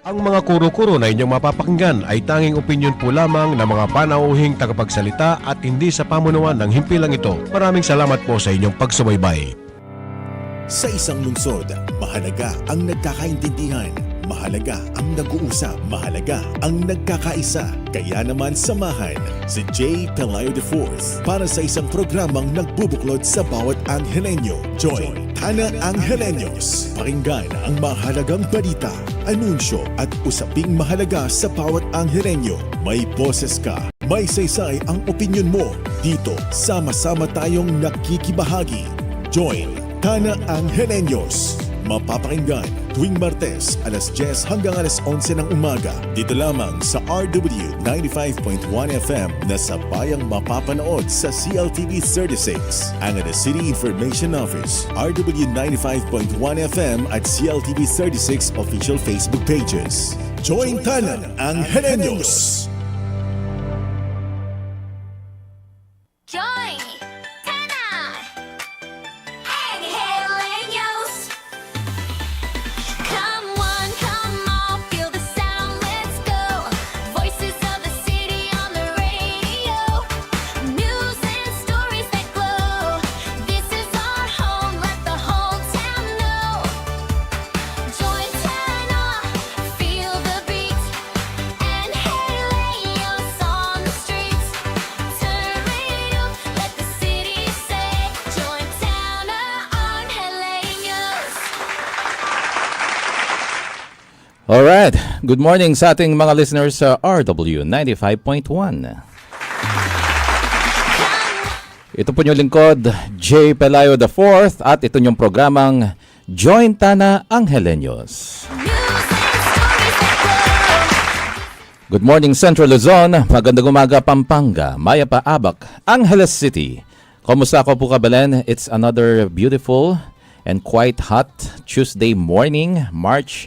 Ang mga kuro-kuro na inyong mapapakinggan ay tanging opinyon po lamang ng mga panauhing tagapagsalita at hindi sa pamunuan ng himpilang ito. Maraming salamat po sa inyong pagsubaybay. Sa isang lungsod, mahalaga ang nagkakaintindihan. Mahalaga ang nag-uusap. Mahalaga ang nagkakaisa. Kaya naman samahan si J. Pelayo IV para sa isang programang nagbubuklod sa bawat Anghelenyo. Join Tana Anghelenyos. Pakinggan ang mahalagang balita, anunsyo at usaping mahalaga sa bawat Anghelenyo. May boses ka, may saysay ang opinyon mo. Dito, sama-sama tayong nakikibahagi. Join Tana Anghelenyos. Mapapakinggan tuwing Martes alas 10 hanggang alas 11 ng umaga dito lamang sa RW 95.1 FM na sabayang mapapanood sa CLTV 36, Angeles City Information Office, RW 95.1 FM at CLTV 36 official Facebook pages. Join Tanan Anghelenyos! Join Tana Anghelenyos. Come on, feel the sound, let's go. Voices of the city on the radio. News and stories that glow. This is our home, let the whole town know. Join Tana, feel the beat. Anghelenyos on the streets. Turn radio, let the city say. Join Tana Anghelenyos. Alright, good morning sa ating mga listeners sa RW 95.1. Ito po yung lingkod, J. Pelayo IV at ito yung programang Join Tana Anghelenyos. News and stories that glow. Good morning Central Luzon, magandang umaga Pampanga, Mayapa Abac, Angeles City. Kumusta ako po Kabalen? It's another beautiful and quite hot Tuesday morning, March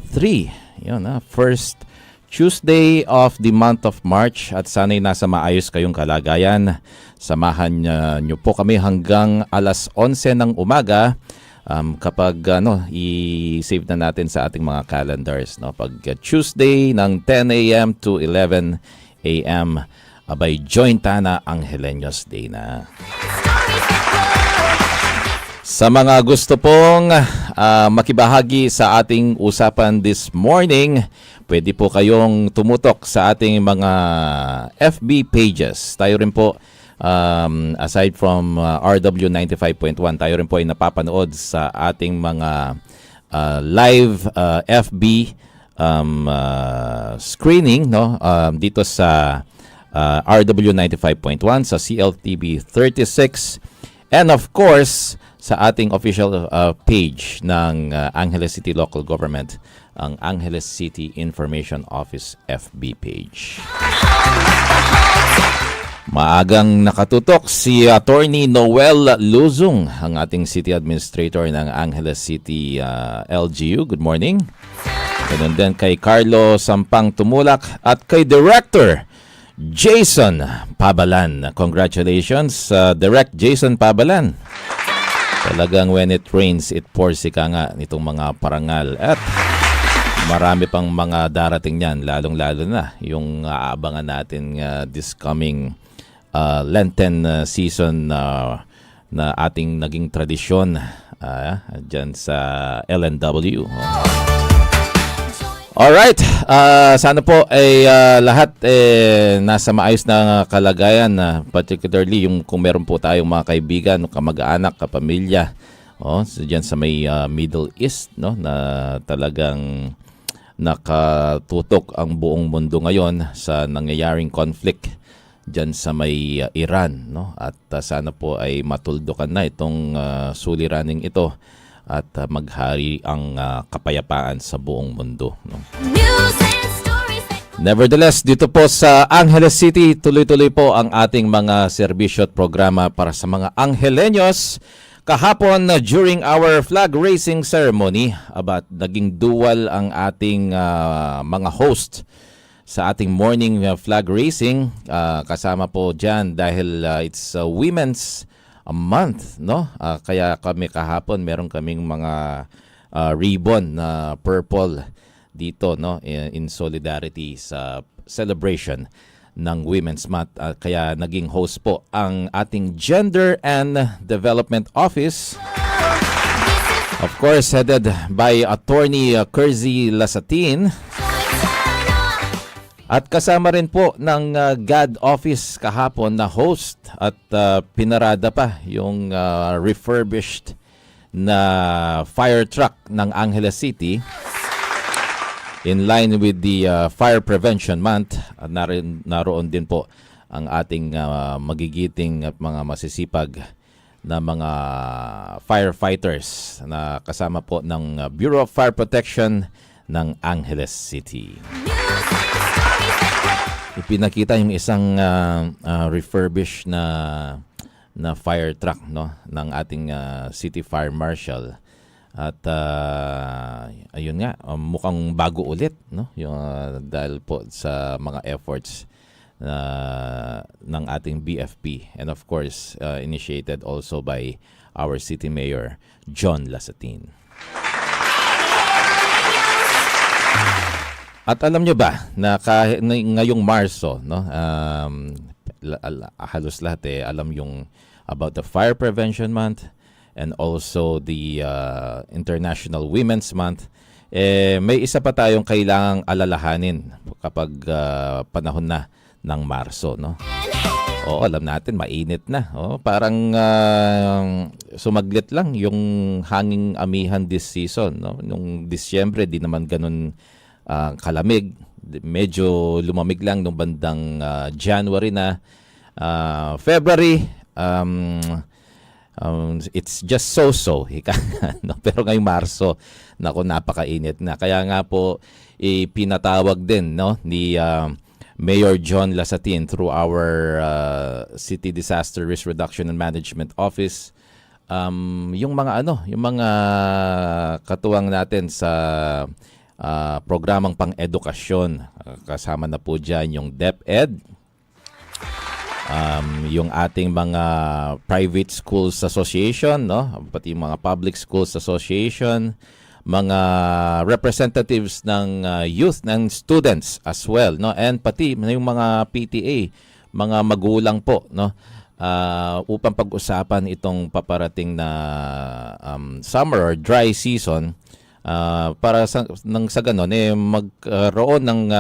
3. Yun, first Tuesday of the month of March at sana'y nasa maayos kayong kalagayan. Samahan nyo po kami hanggang alas 11 ng umaga. Kapag i-save na natin sa ating mga calendars, no? Pag Tuesday ng 10 a.m. to 11 a.m. abay join Tana Anghelenyos Day na. Stories that glow. Sa mga gusto pong makibahagi sa ating usapan this morning, pwede po kayong tumutok sa ating mga FB pages. Tayo rin po, aside from RW 95.1, tayo rin po ay napapanood sa ating mga live FB screening, no? Dito sa RW 95.1, sa CLTV 36, and of course, sa ating official page ng Angeles City Local Government, ang Angeles City Information Office FB page. Maagang nakatutok si Attorney Noel Luzong, ang ating City Administrator ng Angeles City LGU. Good morning. Ganun din kay Carlo Sampang Tumulak at kay Director Jason Pabalan. Congratulations, Direct Jason Pabalan. Talagang when it rains, it pours, ika nga nitong mga parangal. At marami pang mga darating yan, lalong-lalo na yung aabangan natin this coming Lenten season na ating naging tradisyon dyan sa LNW. Alright, sana po ay lahat nasa maayos na kalagayan, particularly yung kung meron po tayong mga kaibigan, kamag-anak, kapamilya, dyan sa may Middle East, no, na talagang nakatutok ang buong mundo ngayon sa nangyayaring conflict dyan sa may Iran, no, at sana po ay matuldukan na itong suliraning ito at maghari ang kapayapaan sa buong mundo, no? News and stories that Nevertheless, dito po sa Angeles City, tuloy-tuloy po ang ating mga serbisyo at programa para sa mga Anghelenyos. Kahapon, during our flag raising ceremony, naging dual ang ating mga host sa ating morning flag raising. Kasama po dyan dahil it's Women's Month, no? Kaya kami kahapon meron kaming mga ribbon na purple dito, no, in solidarity sa celebration ng Women's Month. Kaya naging host po ang ating Gender and Development Office. Of course, headed by Attorney Kersey Lasatin. At kasama rin po ng GAD Office kahapon na host at pinarada pa yung refurbished na fire truck ng Angeles City. In line with the Fire Prevention Month, naroon din po ang ating magigiting at mga masisipag na mga firefighters na kasama po ng Bureau of Fire Protection ng Angeles City. Ipinakita yung isang refurbished na fire truck, no, ng ating City Fire Marshal. At ayun nga, mukhang bago ulit, no, yung dahil po sa mga efforts ng ating BFP, and of course initiated also by our City Mayor John Lasatin. At alam nyo ba na ngayong Marso, no, halos lahat alam yung about the Fire Prevention Month and also the International Women's Month, may isa pa tayong kailangang alalahanin kapag panahon na ng Marso, no? Oo, alam natin mainit na. Oh, parang sumaglit lang yung hanging amihan this season, no? Nung Disyembre di naman ganun kalamig. Medyo lumamig lang nung bandang January na. February, it's just so-so. No? Pero ngayong Marso, naku, napakainit na. Kaya nga po, ipinatawag din, no, ni Mayor John Lasatin through our City Disaster Risk Reduction and Management Office, yung mga katuwang natin sa programang pang-edukasyon. Kasama na po dyan yung DepEd, yung ating mga private schools association, no, pati yung mga public schools association, mga representatives ng youth, ng students as well, no, and pati yung mga PTA, mga magulang po, no, upang pag-usapan itong paparating na summer or dry season, para sa ganon magkaroon ng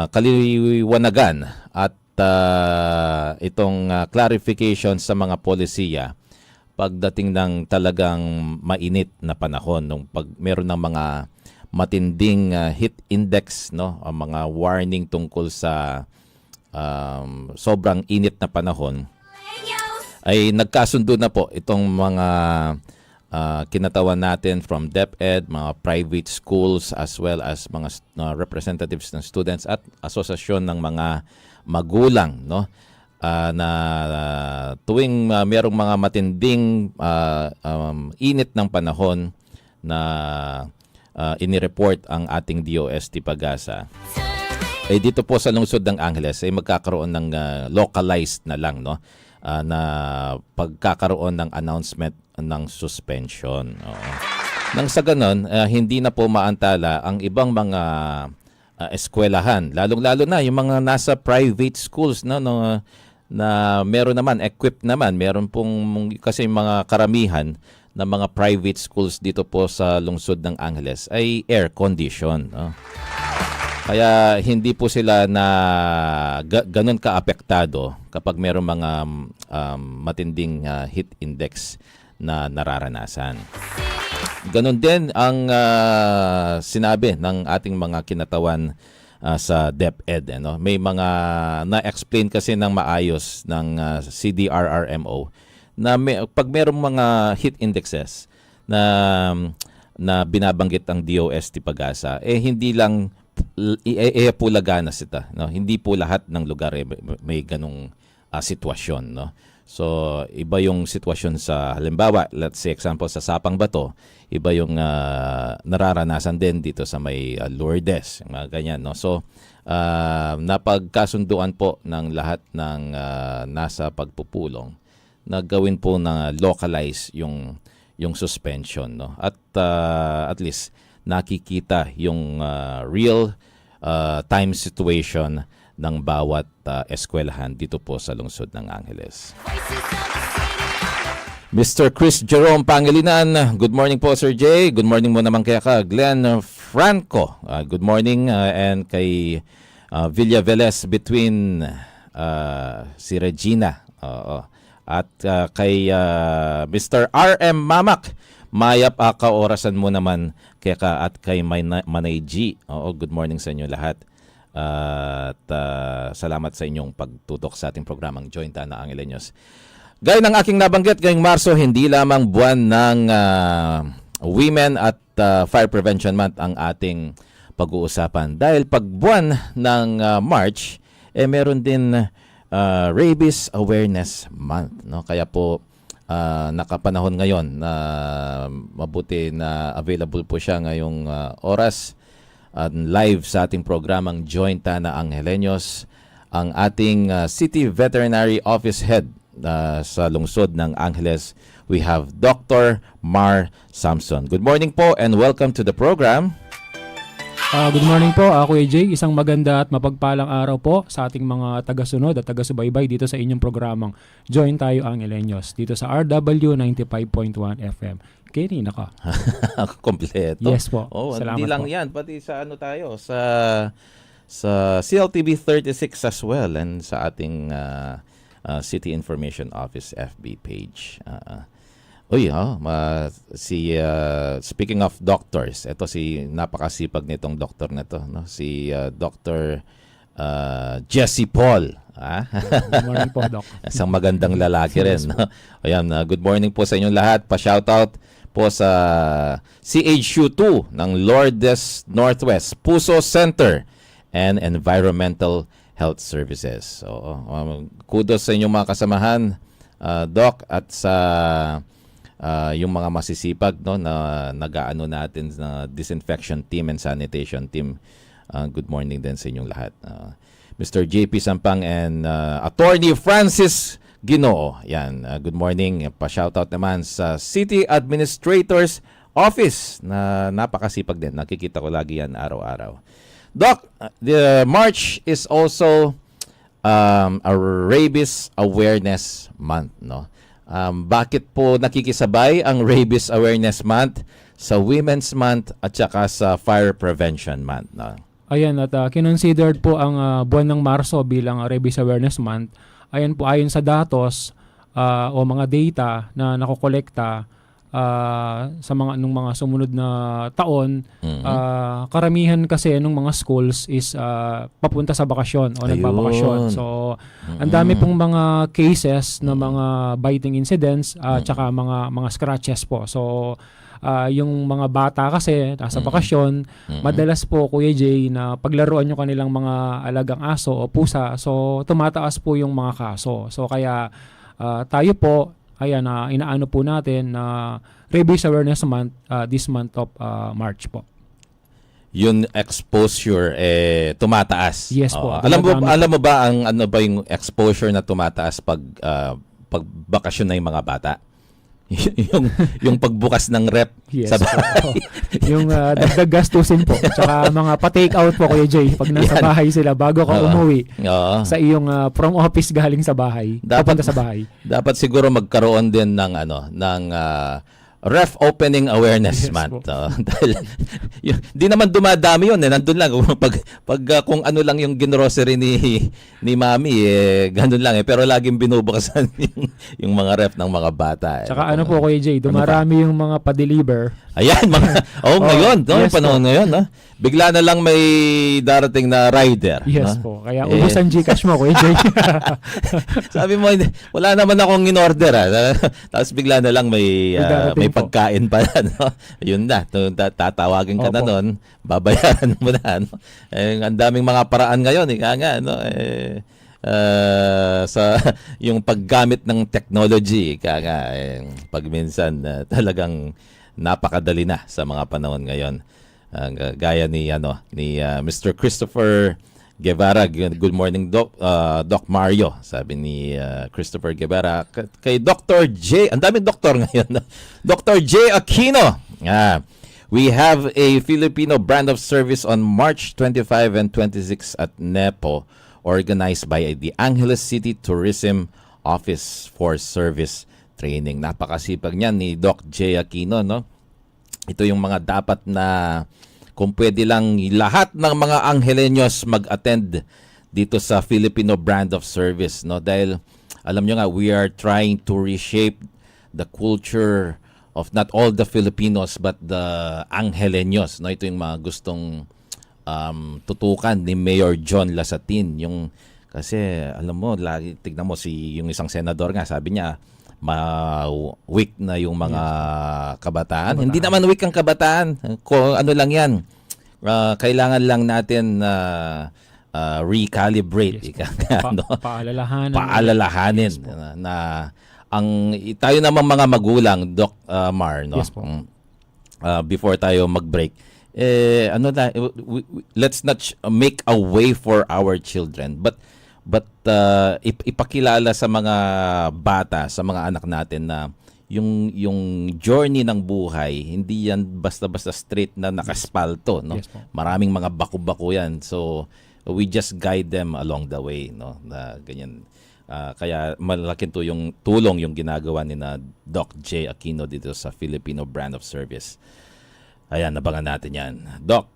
kaliwanagan at itong clarification sa mga polisiya pagdating ng talagang mainit na panahon, nung pag meron ng mga matinding heat index, no, mga warning tungkol sa sobrang init na panahon, ay nagkasundo na po itong mga kinatawan natin from DepEd, mga private schools, as well as mga representatives ng students at asosasyon ng mga magulang, no, na tuwing mayroong mga matinding init ng panahon na inireport ang ating DOST Pag-asa, ay dito po sa lungsod ng Angeles ay magkakaroon ng localized na lang, no, na pagkakaroon ng announcement ng suspension. Nang sa ganon, hindi na po maantala ang ibang mga eskwelahan, lalong-lalo na yung mga nasa private schools, no, na meron naman, equipped naman, meron pong, kasi mga karamihan na mga private schools dito po sa lungsod ng Angeles ay air condition, no? Kaya hindi po sila na ganun kaapektado kapag mayroong mga matinding heat index na nararanasan. Ganon din ang sinabi ng ating mga kinatawan sa DepEd. Ano? May mga na-explain kasi ng maayos ng CDRRMO na pag mayroong mga heat indexes na binabanggit ang DOST Pag-asa, hindi lang pulagana sita, no? Hindi po lahat ng lugar may ganong sitwasyon, no? So iba yung sitwasyon sa, halimbawa, let's say example sa Sapang Bato, iba yung nararanasan din dito sa may Lourdes, mga ganyan, no? So napagkasunduan po ng lahat ng nasa pagpupulong na gawin po na localize yung suspension, no? At least nakikita yung real time situation ng bawat eskwelahan dito po sa lungsod ng Angeles. Voices of the city on the Mr. Chris Jerome Pangilinan, good morning po Sir Jay. Good morning mo naman kaya ka Glenn Franco. Good morning and kay Villa Velez between si Regina. At kay Mr. RM Mamak. Mayap kaorasan mo naman kaya ka at kay Manay G. Good morning sa inyo lahat. At salamat sa inyong pagtutok sa ating programang Jointa na Angeleños. Gaya ng aking nabanggit, ngayong Marso, hindi lamang buwan ng Women at Fire Prevention Month ang ating pag-uusapan. Dahil pag buwan ng March, meron din Rabies Awareness Month. No? Kaya po, nakapanahon ngayon na mabuti na available po siya ngayong oras live sa ating programang Jointa na Angeleños, ang ating City Veterinary Office Head sa lungsod ng Angeles. We have Dr. Mar Samson. Good morning po and welcome to the program. Good morning po, ako AJ. Isang maganda at mapagpalang araw po sa ating mga tagasunod at taga-subaybay dito sa inyong programang Join Tayo Angeleños dito sa RW 95.1 FM. Kanina ka. Kompleto. Yes po. Hindi Salamat lang po. yan, pati sa ano tayo, sa CLTV 36 as well and sa ating City Information Office FB page. Speaking of doctors, ito si napakasipag nitong doktor na to, no? Si Dr. Jesse Paul. Good morning po, Doc. Isang magandang lalaki rin. No? Ayan, good morning po sa inyong lahat. Pa-shoutout po sa CHU2 ng Lourdes Northwest, Puso Center and Environmental Health Services. So, kudos sa inyong mga kasamahan, Doc, at sa yung mga masisipag, no, na nag-aano natin na disinfection team and sanitation team. Good morning din sa inyong lahat. Mr. JP Sampang and Attorney Francis Ginoo. Yan, good morning. Pa-shoutout naman sa City Administrator's Office na napakasipag din. Nakikita ko lagi yan araw-araw. Doc, the March is also a Rabies Awareness Month, no? Bakit po nakikisabay ang Rabies Awareness Month sa Women's Month at saka sa Fire Prevention Month, no? Ayan, at kinonsidered po ang buwan ng Marso bilang Rabies Awareness Month. Ayan po, ayon sa datos o mga data na nakokolekta sa nung mga sumunod na taon, karamihan kasi nung mga schools is papunta sa bakasyon o nagbabakasyon. So, ang dami pong mga cases na mga biting incidents at saka mga scratches po. So, yung mga bata kasi nasa bakasyon, madalas po, Kuya Jay, na paglaruan yung kanilang mga alagang aso o pusa. So, tumataas po yung mga kaso. So, kaya tayo po, ayan, inaano po natin na Rabies Awareness Month this month of March po. Yung exposure tumataas. Yes po. Alam mo ba ang ano ba yung exposure na tumataas pag bakasyon na yung mga bata? yung pagbukas ng rep Yes sa po. bahay. Yung dagdag gastusin po. Tsaka mga pa-take out po, Kuya Jay, pag nasa Yan. bahay sila bago ka umuwi Oo. sa iyong from office galing sa bahay, papunta sa bahay. Dapat siguro magkaroon din ng ref opening awareness Yes month. po. Dahil di naman dumadami yun. Nandun lang. Pag kung ano lang yung ginrocery ni Mami, ganun lang. Pero laging binubukasan yung mga ref ng mga bata. Tsaka ano po, Kuya Jay, dumarami yung mga pa-deliver. Ayan, ngayon. No, yes yung panahon ngayon. No? Bigla na lang may darating na rider. Yes no? po. Kaya ubos ang Gcash mo, Kuya Jay. Sabi mo, wala naman akong in-order. Tapos bigla na lang may darating po. pagkain pa. No? Yun na. Tatawagin ka na Opo. nun. Babayaran mo na. No? Ang daming mga paraan ngayon. Ika nga. No? Sa yung paggamit ng technology. Ika nga. Pag minsan talagang napakadali na sa mga panahon ngayon. Gaya ni Mr. Christopher Guevara. Good morning, Doc Mario. Sabi ni Christopher Guevara kay Dr. J. Ang daming doktor ngayon. Dr. J. Aquino. We have a Filipino brand of service on March 25 and 26 at NEPO, organized by the Angeles City Tourism Office for Service Training. Napakasipag niyan ni Doc J. Aquino, no? Ito yung mga dapat na kung pwede lang lahat ng mga Angeleños mag-attend dito sa Filipino brand of service, no? Dahil alam nyo nga, we are trying to reshape the culture of not all the Filipinos but the Angeleños, no? Ito yung mga gustong tutukan ni Mayor John Lasatin. Yung kasi alam mo, lagi tignan mo yung isang senador nga, sabi niya weak na yung mga kabataan. Hindi naman weak ang kabataan. Ano lang yan. Kailangan lang natin recalibrate. Paalalahanin na tayo namang mga magulang, Doc Mar, no? Yes po. Before tayo mag-break, let's not make a way for our children, but ipakilala sa mga bata, sa mga anak natin na yung journey ng buhay, hindi yan basta-basta straight na nakaspalto, no? Yes po. Maraming mga baku-baku yan. So we just guide them along the way, no? Na ganyan. Kaya malaking tulong yung ginagawa ni na Doc J. Aquino dito sa Filipino Brand of Service. Ayan, nabangan natin yan. Doc,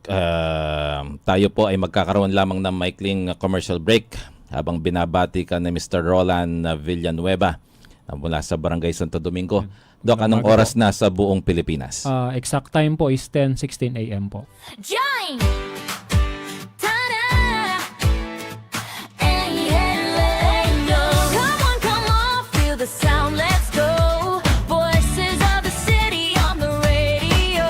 tayo po ay magkakaroon lamang ng maikling commercial break habang binabati ka ni Mr. Roland Villanueva mula sa Barangay Santo Domingo. Doc, anong oras na sa buong Pilipinas? Exact time po is 10:16 a.m. po. Join! Ta-da! Angeleño. Come on, feel the sound, let's go. Voices of the city on the radio.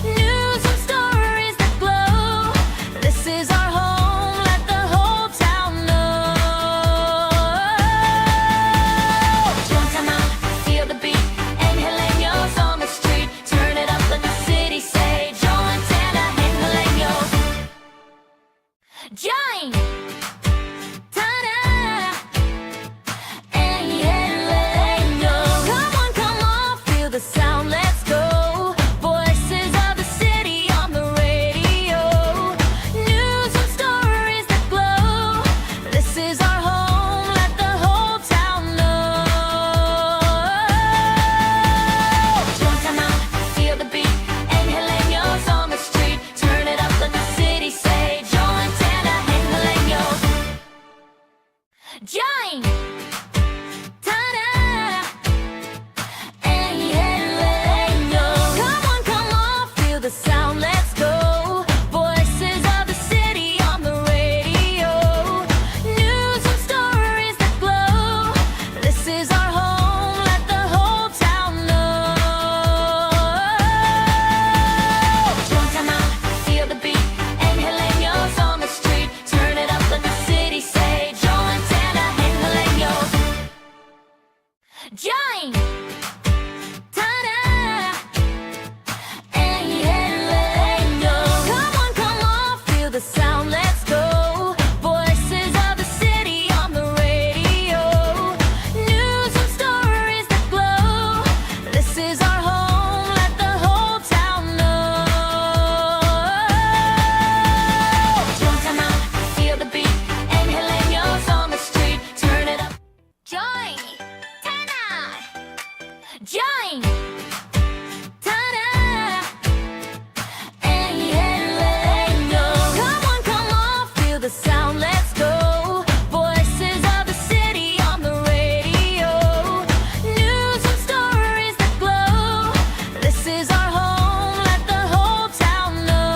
News and stories that glow. This is our home, let the whole town know. Join time out, feel the beat. Angeleños on the street. Turn it up, let the city say. Join Tana Angeleño. Join! Ta-da! Angeleño. Come on, feel the sound, let's go. Voices of the city on the radio. News and stories that glow. This is our home, let the whole town know. Join time out, feel the beat. Angeleños on the street. Turn it up, let the city say. Join Tana Angeleño. Join! Ta-da! Angeleño. Come on, feel the sound, let's go. Voices of the city on the radio. News and stories that glow. This is our home, let the whole town know. Join time out, feel the beat. Angeleños on the street. Turn it up, let the city say. Join Tana Angeleño. Join! Ta-da! Angeleño. Come on, feel the sound, let's go. Voices of the city on the radio. News and stories that glow. This is our home, let the whole town know. Join time out, feel the beat. Angeleños on the street. Turn it up. Join! Tana! Join! Ta-da! Angeleño. Come on, feel the sound, let's go. Voices of the city on the radio. News and stories that glow. This is our home, let the whole town know.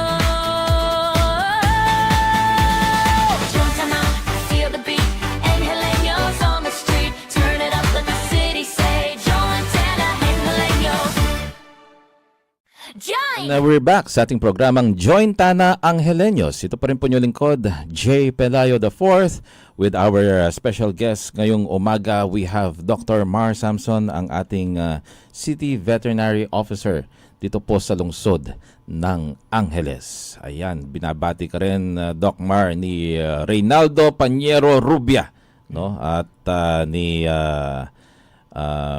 Join time out, feel the beat. Angeleños on the street. Turn it up, let the city say. Join Tana Angeleño. Join! And we're back sa ating programang Join Tana Angeleños. Ito pa rin po yung lingkod, J. Pelayo IV, with our special guest ngayong umaga. We have Dr. Mar Samson, ang ating City Veterinary Officer dito po sa lungsod ng Angeles. Ayan, binabati ka rin, Doc Mar, ni Reynaldo Pañero Rubia, no? At ni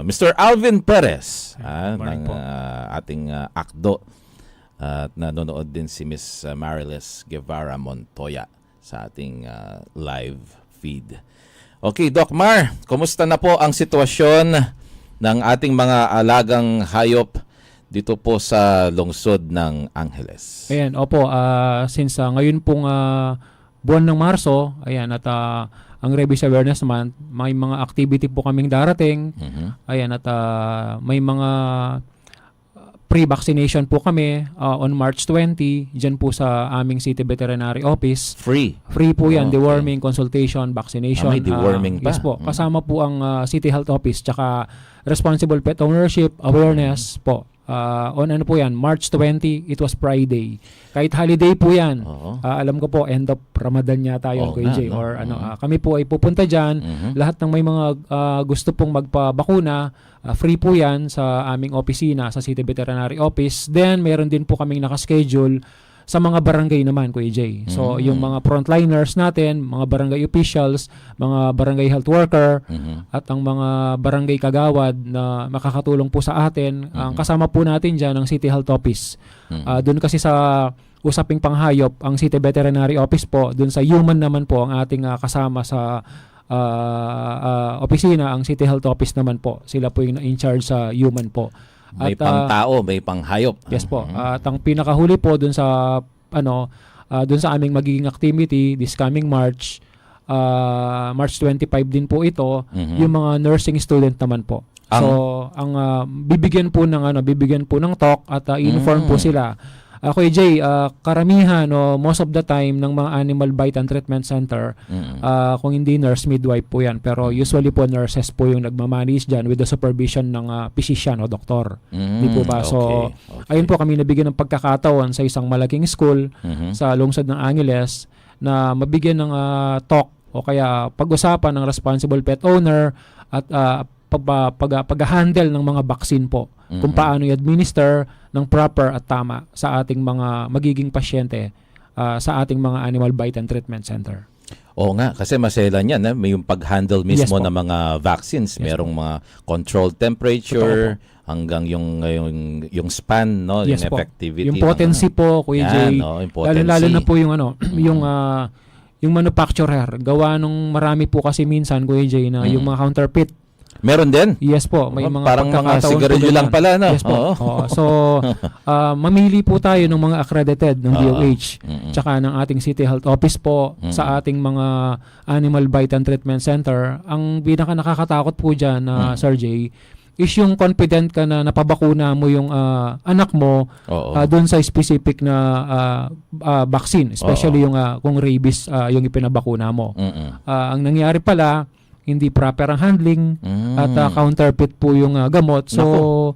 Mr. Alvin Perez ng morning po. ating ACDO. At nanonood din si Miss Mariles Guevara Montoya sa ating live feed. Okay, Doc Mar, kumusta na po ang sitwasyon ng ating mga alagang hayop dito po sa lungsod ng Angeles? Ayan, opo, since ngayon pong buwan ng Marso, ayan, at ang Rabies Awareness Month, may mga activity po kaming darating. Ayan, at may mga pre-vaccination po kami on March 20, dyan po sa aming City Veterinary Office. Free. Free po yan, Okay. deworming, consultation, vaccination. May deworming pa. Yes po, kasama po ang City Health Office, tsaka responsible pet ownership, awareness po. On ano po yan, March 20, it was Friday. Kahit holiday po yan. Oo. Alam ko po, end of Ramadan yata yun, Oo Kuya nga, Jay. no? Or ano, kami po ay pupunta dyan. Lahat ng may mga gusto pong magpabakuna, free po yan sa aming opisina, sa City Veterinary Office. Then, meron din po kaming nakaschedule sa mga barangay naman, Kuya Jay. So, yung mga frontliners natin, mga barangay officials, mga barangay health worker, at ang mga barangay kagawad na makakatulong po sa atin, ang kasama po natin dyan ang City Health Office. Doon kasi sa usaping panghayop, ang City Veterinary Office po, doon sa human naman po, ang ating kasama sa opisina, ang City Health Office naman po. Sila po yung in charge sa human po. May At, pang-tao, may pang-hayop. Yes po. At ang pinakahuli po dun sa dun sa aming magiging activity this coming March, March 25 din po ito, yung mga nursing student naman po. So, ang bibigyan po ng talk at inform po sila. Kuya Jay, karamihan most of the time ng mga Animal Bite and Treatment Center, kung hindi nurse, midwife po yan. Pero usually po nurses po yung nagmamanage dyan with the supervision ng physician o doktor. Di po ba? So, ayun po kami nabigyan ng pagkakataon sa isang malaking school sa lungsod ng Angeles na mabigyan ng talk o kaya pag-usapan ng responsible pet owner at pag-handle ng mga vaccine po. Kung paano i-administer ng proper at tama sa ating mga magiging pasyente sa ating mga Animal Bite and Treatment Center. Oo nga, kasi maselan yan. May yung pag-handle mismo Yes po. ng mga vaccines. Yes Merong mga controlled temperature, hanggang yung span, no? Yes yung po. effectivity. Yung potency po, Kuya Jay. Yung potency. Lalo na po yung yung manufacturer. Gawa nung marami po kasi minsan, Kuya Jay, na yung mga counterfeit. Meron din? Yes po, may mga Parang mga pagkakataon po sigarilyo ganyan. lang pala, no? Yes po. Oo. Oo. So, mamili po tayo ng mga accredited ng DOH tsaka ng ating City Health Office po sa ating mga Animal Bite and Treatment Center. Ang pinaka nakakatakot po dyan, Sir Jay, is yung confident ka na napabakuna mo yung anak mo doon sa specific na vaccine, especially yung kung rabies yung ipinabakuna mo. Ang nangyari pala, hindi proper ang handling at counterfeit po yung gamot. So,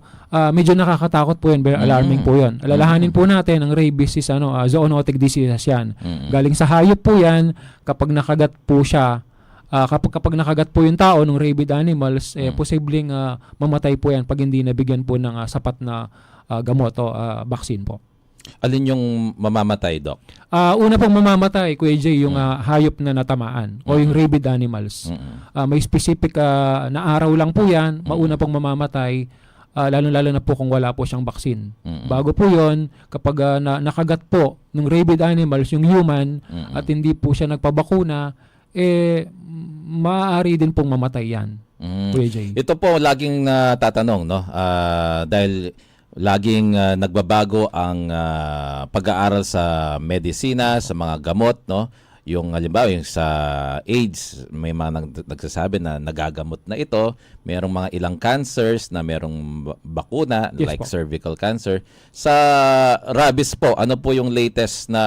medyo nakakatakot po yun, very alarming po yun. Alalahanin po natin, ang rabies is zoonotic diseases yan. Galing sa hayop po yan, kapag nakagat po siya, kapag nakagat po yung tao ng rabid animals, posibleng mamatay po yan pag hindi nabigyan po ng sapat na gamot o vaccine po. Alin yung mamamatay, Doc? Una pong mamamatay, Kuya Jay, yung hayop na natamaan o yung rabid animals. May specific na araw lang po yan, mauna pong mamamatay, lalo-lalo na po kung wala po siyang vaccine. Bago po yon, kapag nakagat po ng rabid animals, yung human, at hindi po siya nagpabakuna, maaari din pong mamatay yan, Kuya Jay. Ito po laging tatanong, no? Dahil laging nagbabago ang pag-aaral sa medisina, sa mga gamot, no? Yung halimbawa yung sa AIDS, may mga nagsasabi na nagagamot na ito. Merong mga ilang cancers na merong bakuna, Yes like po. cervical cancer. Sa rabies po, ano po yung latest na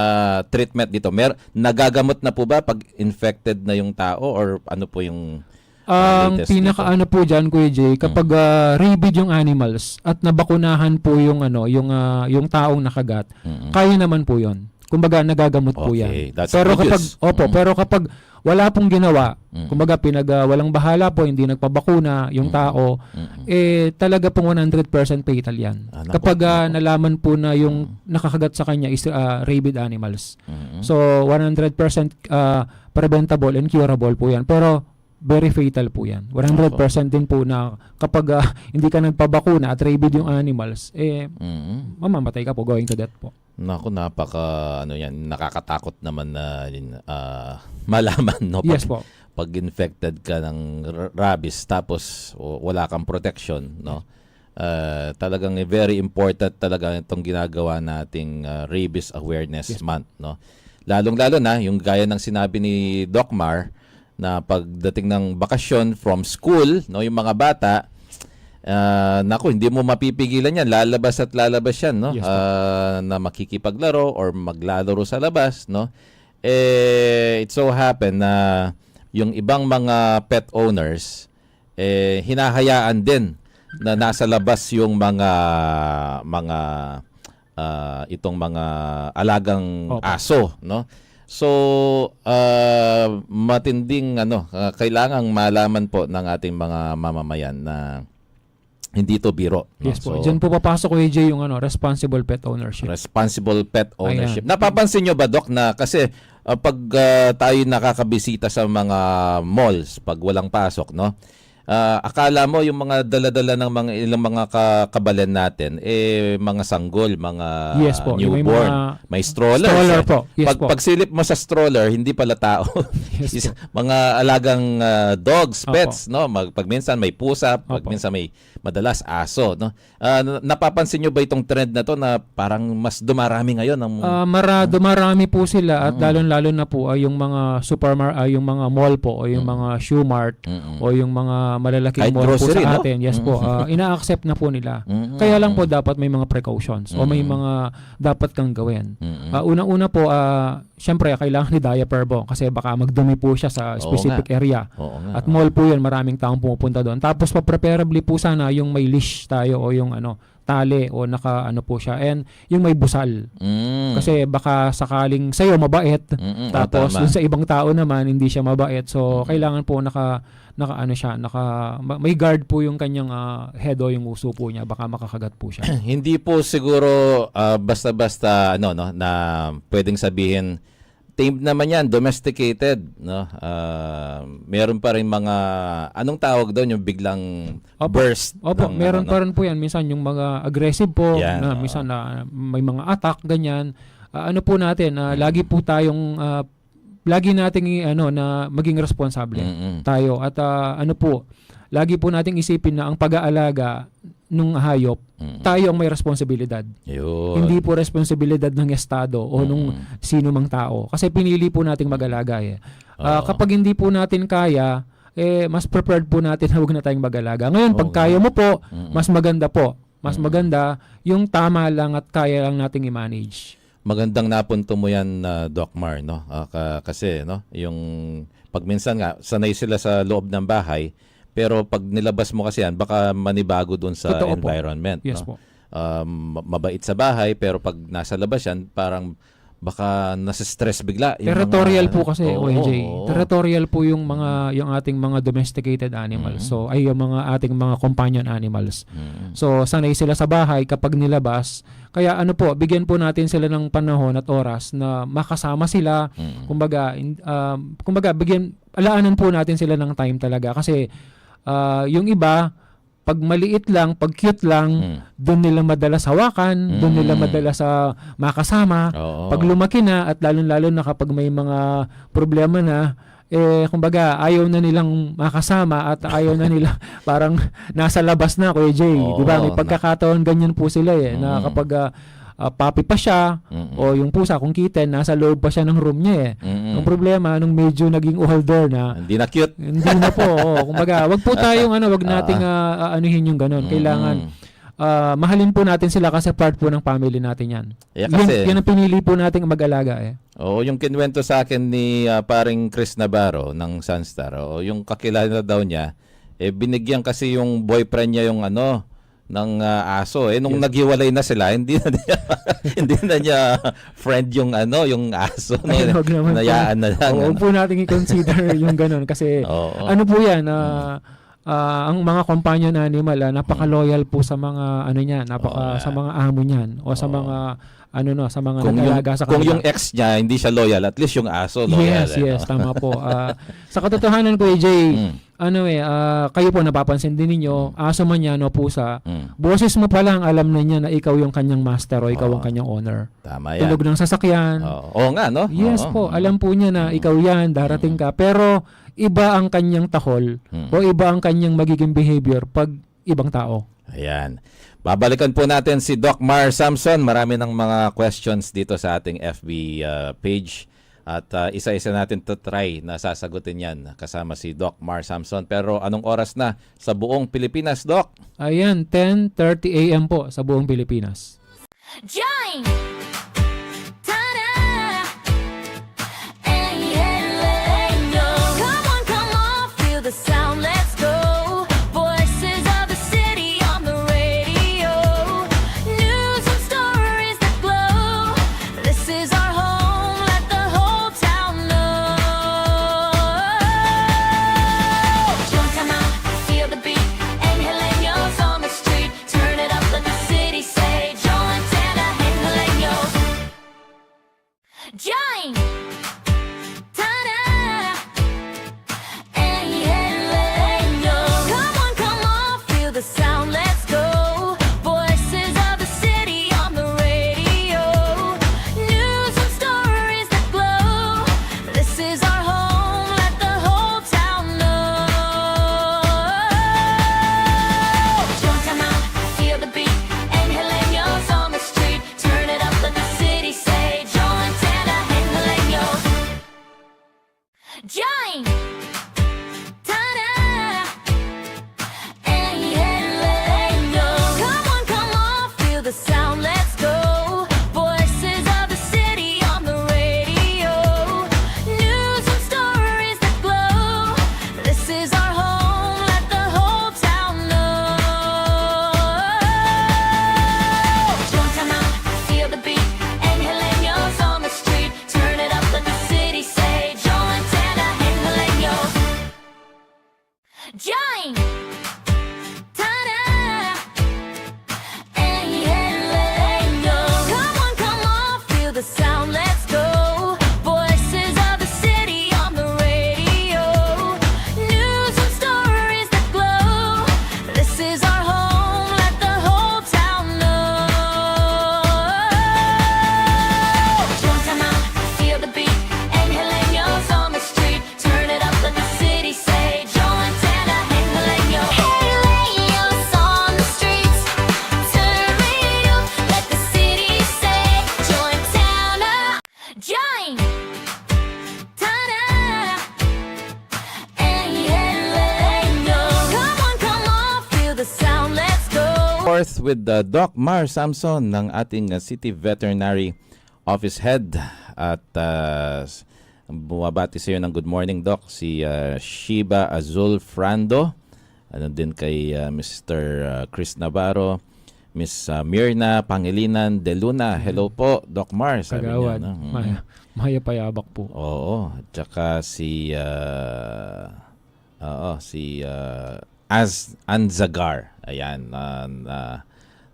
treatment dito? Nagagamot na po ba pag infected na yung tao, or ano po yung Ang latest pinakaano po diyan, Kuya Jay, kapag rabid yung animals at nabakunahan po yung yung taong nakagat, kaya naman po 'yon. Kumbaga nagagamot po Okay, 'yan. that's Pero good kapag news. pero kapag wala pong ginawa, kumbaga walang bahala po, hindi nagpabakuna yung tao, talaga pong 100% fatal 'yan. Naku, Kapag nalaman po na yung nakakagat sa kanya is rabid animals. So 100% preventable and curable po 'yan. Pero very fatal po yan. 100% din po na kapag hindi ka nagpabakuna at rabid yung animals, mamamatay ka po, going to death po. Naku, nakakatakot naman na malaman, no? Yes po. Pag infected ka ng rabies tapos wala kang protection, no? Talagang very important talaga itong ginagawa nating Rabies Awareness Month, no? Lalong-lalo na yung gaya ng sinabi ni Doc Mar na pagdating ng bakasyon from school, no, yung mga bata, naku, hindi mo mapipigilan yan, lalabas at lalabas yan, no? Yes, Na makikipaglaro or maglalaro sa labas, no? It so happen na yung ibang mga pet owners hinahayaan din na nasa labas yung mga itong mga alagang Opo. aso, no? So matinding kailangang malaman po ng ating mga mamamayan na hindi to biro, no? Yes po. So, Diyan po papasok ko, AJ, yung responsible pet ownership. responsible pet ownership. Ayan. Napapansin nyo ba, Doc, na kasi pag tayo nakakabisita sa mga malls pag walang pasok, no? Akala mo yung mga dala-dala ng mga ilang mga kabalen natin mga sanggol, mga Yes po, yung newborn, may stroller. Stroller po. Yes po. Pagsilip mo sa stroller, hindi pala tao. Yes po. Mga alagang dogs, Opo. pets, no? Pag minsan may pusa, pag Opo. minsan may madalas aso, no? Napapansin nyo ba itong trend na to na parang mas dumarami ngayon ng Dumarami po sila at lalong-lalo na po ay yung mga yung mga mall po o yung mga shoe mart o yung mga malalaking Kahit mall po grocery, sa no? atin. Yes po. Ina-accept na po nila. Kaya lang po dapat may mga precautions o may mga dapat kang gawin. Unang-una po, syempre kailangan ni diaper po kasi baka magdumi po siya sa specific area. Oo nga. At mall po yun, maraming taong pumupunta doon. Tapos preferably po sana yung may leash tayo o yung tali o naka po siya, and yung may busal. Kasi baka sakaling sa'yo mabait, tapos tama. dun sa ibang tao naman hindi siya mabait. So kailangan po may guard po yung kanyang head o yung uso po niya, baka makakagat po siya. Hindi po siguro basta-basta na pwedeng sabihin tamed naman yan, domesticated, no? Meron pa rin mga anong tawag doon yung biglang burst. Opo, ng, meron pa rin po yan. Minsan yung mga aggressive po, Yan, na minsan na may mga attack, ganyan. Po natin, lagi po tayong, lagi nating na maging responsable tayo. At lagi po nating isipin na ang pag-aalaga nung hayop, tayo ang may responsibilidad. Yun. Hindi po responsibilidad ng estado o nung sino mang tao. Kasi pinili po nating mag-alaga eh. Kapag hindi po natin kaya, mas prepared po natin na huwag na tayong mag-alaga. Ngayon, pag kaya mo po, mas maganda po. Mas maganda yung tama lang at kaya lang nating i-manage. Magandang napunto mo yan, Doc Mar, no? Kasi yung pag minsan nga sanay sila sa loob ng bahay, pero pag nilabas mo kasi yan, baka manibago doon sa Totoo po. environment. Yes no? po. Mabait sa bahay, pero pag nasa labas yan, parang baka nasa-stress bigla. Yung Territorial mga, po kasi, Oo, OJ. oo. Territorial po yung ating mga domesticated animals. So ay yung ating mga companion animals. So sanay sila sa bahay kapag nilabas. Kaya bigyan po natin sila ng panahon at oras na makasama sila. Kumbaga alaanan po natin sila ng time talaga kasi yung iba pag maliit lang, pag cute lang, doon nila madalas hawakan, doon nila madalas makasama. Oo. Pag lumaki na at lalong-lalo na kapag may mga problema na, kumbaga ayaw na nilang makasama at ayaw na nila parang nasa labas na, Kuya Jay. Oo, Di ba? May pagkakataon ganyan po sila na kapag puppy pa siya o yung pusa kung kitten, nasa loob pa siya ng room niya Ang problema, nung medyo naging older na, Hindi na cute. hindi na po. Kumbaga, wag po tayong wag nating anuhin yung ganun. Kailangan mahalin po natin sila kasi part po ng family natin yan. Kasi, Yan ang pinili po nating mag-alaga Oo, yung kinwento sa akin ni paring Chris Navarro ng Sunstar, yung kakilala daw niya, binigyan kasi yung boyfriend niya yung ng aso. Nung naghiwalay na sila, hindi na niya friend yung yung aso. No? Ay, wag naman po. Nayaan na lang. Huwag po natin i-consider yung ganun kasi Oo. po yan, ang mga companion animal napaka-loyal po sa mga sa mga amo niyan o sa mga sa mga Kung nag-alaga sa kung kanila. yung ex niya hindi siya loyal, at least yung aso loyal. Yes, tama po. Sa katotohanan ko, AJ, kayo po napapansin din ninyo, aso man yan o pusa, boses mo pa lang alam na niya na ikaw yung kanyang master o ikaw ang kanyang owner. Tama yan. Tulog ng sasakyan. Oo nga, no? Yes Oo. po, alam po niya na ikaw yan, darating ka. Pero iba ang kanyang tahol o iba ang kanyang magiging behavior pag ibang tao. Ayan. Babalikan po natin si Doc Mar Samson. Marami ng mga questions dito sa ating FB page. At isa-isa natin to try na sasagutin yan kasama si Doc Mar Samson. Pero anong oras na sa buong Pilipinas, Doc? Ayan, 10:30 a.m. po sa buong Pilipinas. Join! Ta-da! And go. Come on, feel the sound, let's go. Voices of the city on the radio. News and stories that glow. This is our home, let the whole town know. Join, come out, feel the beat. And Heleños on the street. Turn it up, let the city say. Join, Tana, and Heleños. Join! Ta-da! And Heleño. Come on, feel the sound, let's go. Voices of the city on the radio. News and stories that glow. This is our home, let the whole town know. Join, come out, feel the beat. And Heleños on the street. Turn it up, let the city say. Join, Tana, and Heleño. Join! Ta-da! And Heleño. Come on, feel the sound, let's go. Voices of the city on the radio. News and stories that glow. This is our home, let the whole town know. Join, come out, feel the beat. And Heleños on the street. Turn it up, let the city say. Join, Tana, and Heleño. Join! Ta-da! And Heleño. Come on, feel the sound, let's go. Voices of the city on the radio. News and stories that glow. This is our home, let the whole town know. Join, come out, feel the beat. And Heleños on the street. Turn it up, let the city say. Join, Tana, and Heleño. Heleños on the streets. Turn it up, let the city say. Join, Tana. Join! Ta-da! And Heleño. Come on, feel the sound, let's go. Fourth with Doc Mar Samson ng ating City Veterinary Office Head. At bumabati sa iyo ng good morning, Doc, si Shiba Azul Frando. Ano din kay Mr. Chris Navarro, Miss Mirna Pangilinan de Luna. Hello po, Doc Mar. Sabi niya, Kagawad. no? Maya payabak po. Oo, at saka si Anzagar. Ayan,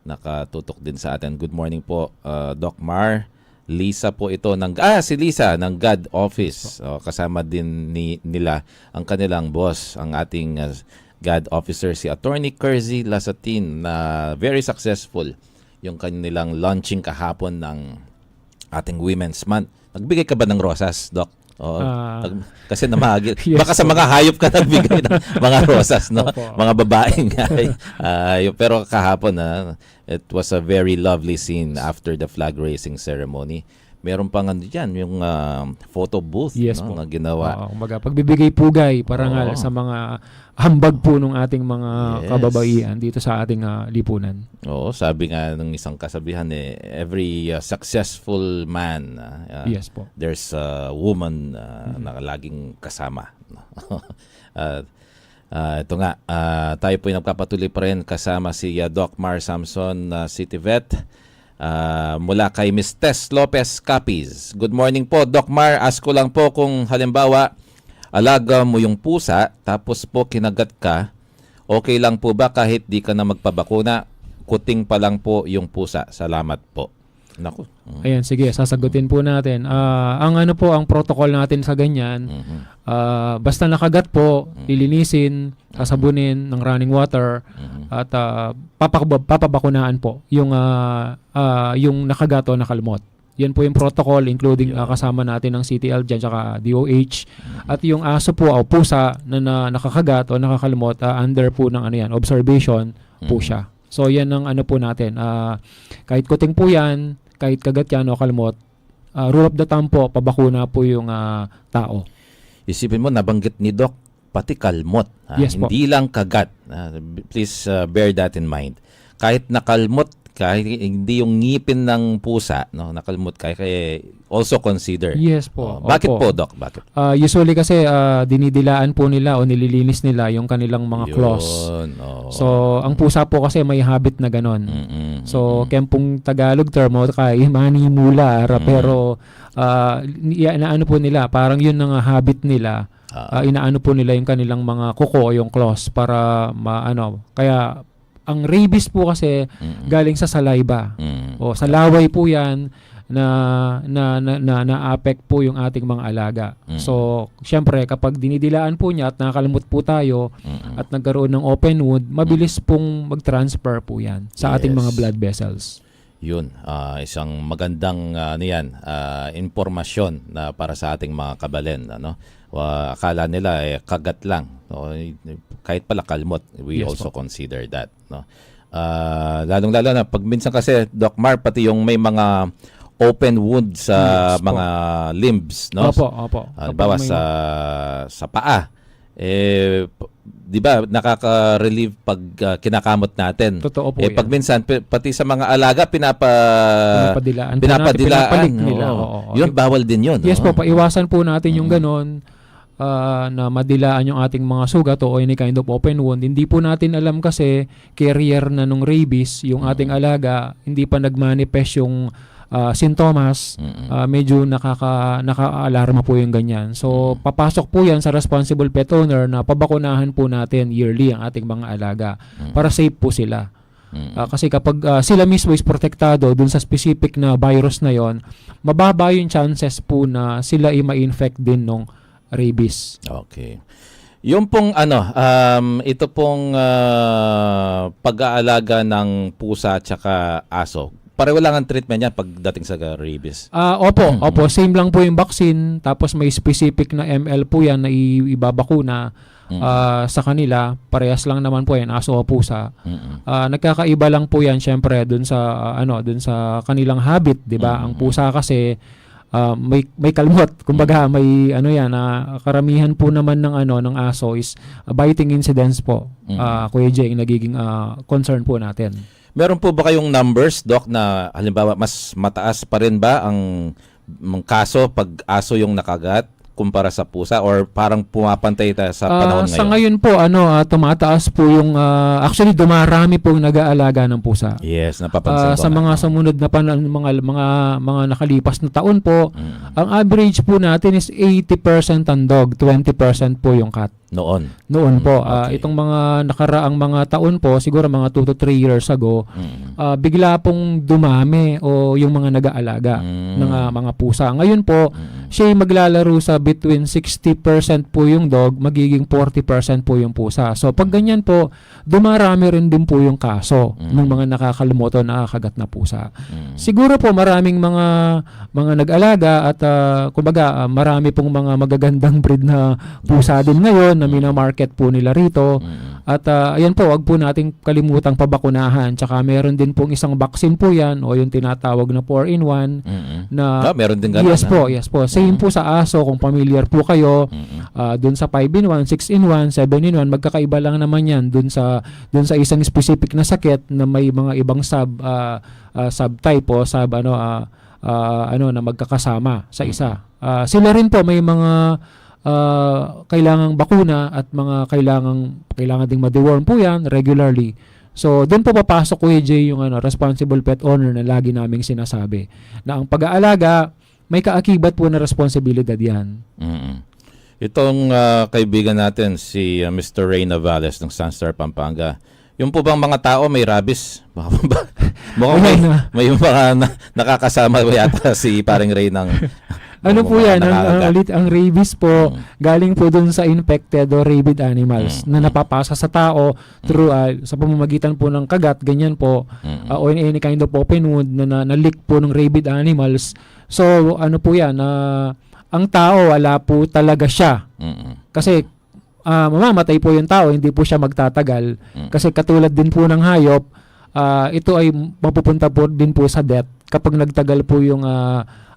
nakatutok din sa atin. Good morning po, Doc Mar. Lisa po ito ng si Lisa ng God Office. Kasama din nila ang kanilang boss, ang ating God officer si Attorney Kersey Lasatin, na very successful yung kanilang launching kahapon ng ating Women's Month. Nagbigay ka ba ng rosas, Doc? Oo. Kasi namahagi. Yes, Baka sa mga hayop ka nagbigay ng mga rosas, no? Opo. Mga babaeng hayop. Pero kahapon, it was a very lovely scene after the flag raising ceremony. Meron pang dyan, yung photo booth, Yes no, po. na ginawa. Kumbaga, pagbibigay pugay, parangal Oo. sa mga hambag po ng ating mga Yes. kababaihan dito sa ating lipunan. Oo, sabi nga ng isang kasabihan, every successful man, Yes po. there's a woman na laging kasama. Ito nga, tayo po yung nagpapatuloy pa rin kasama si Doc Mar Samson, City Vet, mula kay Ms. Tess Lopez Capiz. Good morning po, Doc Mar. Ask ko lang po kung halimbawa, alaga mo yung pusa, tapos po kinagat ka, okay lang po ba kahit di ka na magpabakuna? Kuting pa lang po yung pusa. Salamat po. Naku. Ayan, sige, sasagutin po natin. Ang ano po, ang protocol natin sa ganyan, basta nakagat po, lilinisin, sasabunin ng running water, at papabakunaan po yung nakagat o nakalmot. Yan po yung protocol, including kasama natin ng CTL dyan, tsaka DOH. At yung aso po o pusa na nakakagat o nakakalmot, under po ng ano yan, observation po siya. So yan ang ano po natin. Kahit kuting po yan, kahit kagat yan o kalmot, rule of the thumb po, pabakuna po yung tao. Isipin mo, nabanggit ni Doc, pati kalmot. Yes po. Hindi lang kagat. Please bear that in mind. Kahit nakalmot, kahit hindi yung ngipin ng pusa, no, nakalmot kaya also consider. Yes po. Bakit Opo. po, Doc? Bakit? Usually kasi dinidilaan po nila o nililinis nila yung kanilang mga claws. Yun, oo. So, ang pusa po kasi may habit na ganon. So, kempong Tagalog term o kay manimula, pero inaano po nila, parang yun ang habit nila. Inaano po nila yung kanilang mga kuko o yung claws para maano. Kaya ang rabies po kasi galing sa saliva. O sa laway po 'yan na-affect po yung ating mga alaga. So, syempre kapag dinidilaan po niya at nakakalmot po tayo at nagkaroon ng open wound, mabilis pong mag-transfer po 'yan sa ating mga blood vessels. Yun, isang magandang impormasyon na para sa ating mga kabalen, ano. Akala nila kagat lang, no? Kahit pala kalmot, we Yes, also po. consider that, no. Lalong-lalo na pag minsan kasi Doc Mar, pati yung may mga open wound sa Yes, po. mga limbs, no. Opo. Halimbawa Kapag may- sa paa, di ba nakaka-relieve pag kinakamot natin. Totoo po yan. Pag minsan pati sa mga alaga Pinapadilaan po natin, pinapalik nila. Oo. Yun, bawal din yun. Yes oo. po, paiwasan po natin yung ganon na madilaan yung ating mga sugat o any kind of open wound. Hindi po natin alam kasi carrier na nung rabies, yung ating alaga, hindi pa nagmanifest yung sintomas, medyo nakaka-alarma po yung ganyan. So, papasok po yan sa responsible pet owner na pabakunahan po natin yearly ang ating mga alaga para safe po sila. Kasi kapag sila mismo is protektado dun sa specific na virus na yon, mababa yung chances po na sila ay ma-infect din ng rabies. Okay. Yung pong ito pong pag-aalaga ng pusa at saka aso, pareho lang ang treatment niya pagdating sa rabies. Opo. Same lang po yung vaccine. Tapos may specific na ML po yan na ibabakuna sa kanila. Parehas lang naman po yan, aso o pusa. Nagkakaiba lang po yan syempre dun sa kanilang habit, 'di ba? Ang pusa kasi may kalmot, kumbaga may karamihan po naman ng aso is biting incidents po. Kuya Jay, nagiging concern po natin. Meron po ba kayong numbers, Doc, na halimbawa mas mataas pa rin ba ang kaso pag aso yung nakagat kumpara sa pusa, or parang pumapantay tayo sa panahon ngayon? Sa ngayon po tumataas po yung actually dumarami po yung nag-aalaga ng pusa. Yes, napapansin ko. Sa mga sumunod na mga nakalipas na taon po, ang average po natin is 80% ang dog, 20% po yung cat. Noon po. Okay. Itong mga nakaraang mga taon po, siguro mga 2 to 3 years ago, bigla pong dumami o yung mga nag-aalaga ng mga pusa. Ngayon po, siya maglalaro sa between 60% po yung dog, magiging 40% po yung pusa. So pag ganyan po, dumarami rin din po yung kaso ng mga nakakalmoto na kagat na pusa. Siguro po maraming mga nag-alaga at kumbaga marami pong mga magagandang breed na pusa din ngayon na minamarket po nila rito. At ayan po, wag po nating kalimutang pabakunahan. Tsaka meron din pong isang vaccine po yan o yung tinatawag na 4-in-1 na meron din ganun. Yes po. Same po sa aso kung familiar po kayo. Dun sa 5-in-1, 6-in-1, 7-in-1, magkakaiba lang naman yan dun sa isang specific na sakit na may mga ibang subtype o na magkakasama sa isa. Sila rin po may mga kailangang bakuna at mga kailangan ding ma-deworm po yan regularly. So, doon po papasok Kuya Jay yung responsible pet owner na lagi naming sinasabi na ang pag-aalaga may kaakibat po na responsibilidad yan. Itong kaibigan natin si Mr. Ray Navales ng Sunstar Pampanga, Yung po bang mga tao may rabies? Mukhang Ayan may mga nakakasama yata si paring Ray ng Ano po yan, nakakagat. ang rabies po, galing po dun sa infected o rabid animals na napapasa sa tao through sa pamamagitan po ng kagat, ganyan po, o any kind of open wound na leak po ng rabid animals. So, ano po yan, ang tao, wala po talaga siya. Kasi, mamamatay po yung tao, hindi po siya magtatagal. Kasi katulad din po ng hayop, ito ay mapupunta po din po sa death kapag nagtagal po yung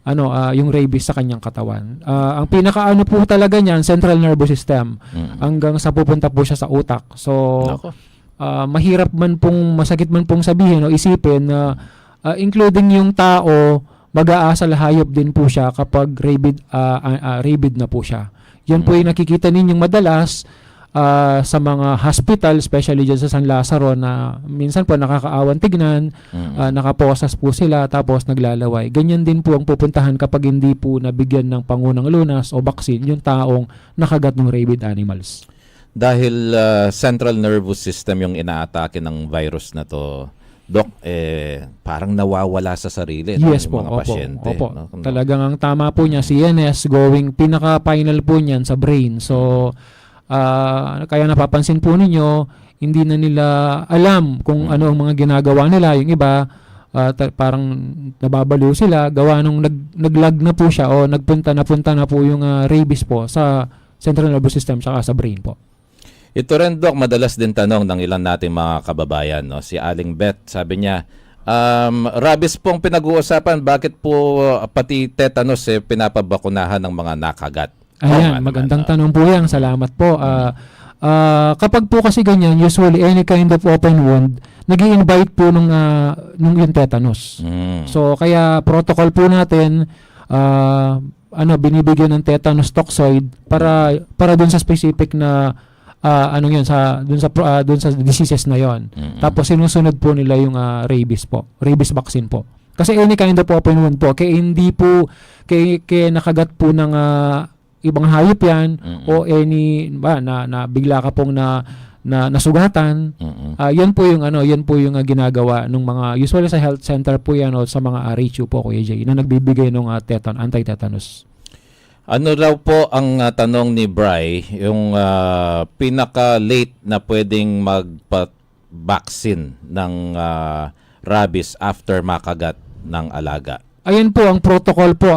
yung rabies sa kanyang katawan. Ang pinakaano po talaga niyan, central nervous system. Hanggang sa pupunta po siya sa utak. So, Nako. mahirap man pong, masakit man pong sabihin o isipin na including yung tao, mag-aasal hayop din po siya kapag rabid na po siya. Yan po yung nakikita ninyong madalas sa mga hospital, especially dyan sa San Lazaro, na minsan po nakakaawan tignan, nakaposas po sila, tapos naglalaway. Ganyan din po ang pupuntahan kapag hindi po nabigyan ng pangunang lunas o baksin yung taong nakagat ng rabid animals. Dahil central nervous system yung inaatake ng virus na to, Doc, parang nawawala sa sarili Yes ng po, mga opo, pasyente. opo. No? Talagang ang tama po niya, CNS going pinaka-final po niyan sa brain. So, kaya napapansin po ninyo, hindi na nila alam kung ano ang mga ginagawa nila. Yung iba, parang nababaliw sila, gawa nung naglag na po siya o napunta na po yung rabies po sa central nervous system saka sa brain po. Ito rin, Doc, madalas din tanong ng ilan nating mga kababayan. No? Si Aling Beth, sabi niya, rabies pong pinag-uusapan, bakit po pati tetanus pinapabakunahan ng mga nakagat? Ayan, magandang tanong po yan. Salamat po. Kapag po kasi ganyan, usually any kind of open wound, nag-i-invite po nung yung tetanus. So, kaya protocol po natin, binibigyan ng tetanus toxoid para dun sa specific na dun sa diseases na yon. Tapos sinusunod po nila yung rabies vaccine po. Kasi any kind of open wound po, kaya hindi po kaya nakagat po ng ibang hayop yan o any na bigla ka pong nasugatan. Yan po yung ginagawa ng mga usually sa health center po yan o sa mga RHU po, Kuya Jay, na nagbibigay ng anti-tetanus. Ano raw po ang tanong ni Bri, yung pinaka-late na pwedeng magpa-vaccine ng rabies after makagat ng alaga? Ayan po ang protocol po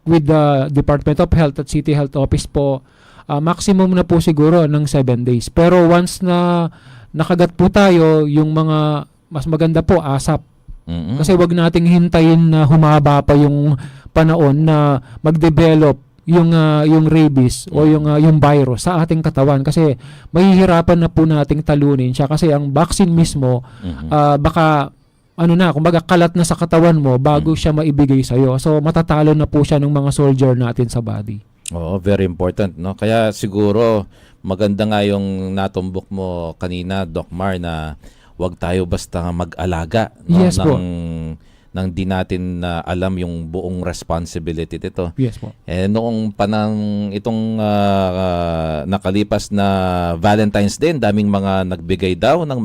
with the Department of Health at City Health Office po. Maximum na po siguro ng 7 days. Pero once na nakagat po tayo, yung mga mas maganda po ASAP. Kasi wag nating hintayin na humaba pa yung panahon na mag-develop yung rabies o yung virus sa ating katawan, kasi mahihirapan na po nating talunin siya kasi ang vaccine mismo baka kumbaga kalat na sa katawan mo bago siya maibigay sa iyo. So matatalo na po siya ng mga soldier natin sa body. Oo, very important, no? Kaya siguro maganda nga yung natumbok mo kanina, Doc Mar, na wag tayo basta mag-alaga, no? Yes po. Nang di natin alam yung buong responsibility nito. Yes po. Noong itong nakalipas na Valentine's Day, daming mga nagbigay daw ng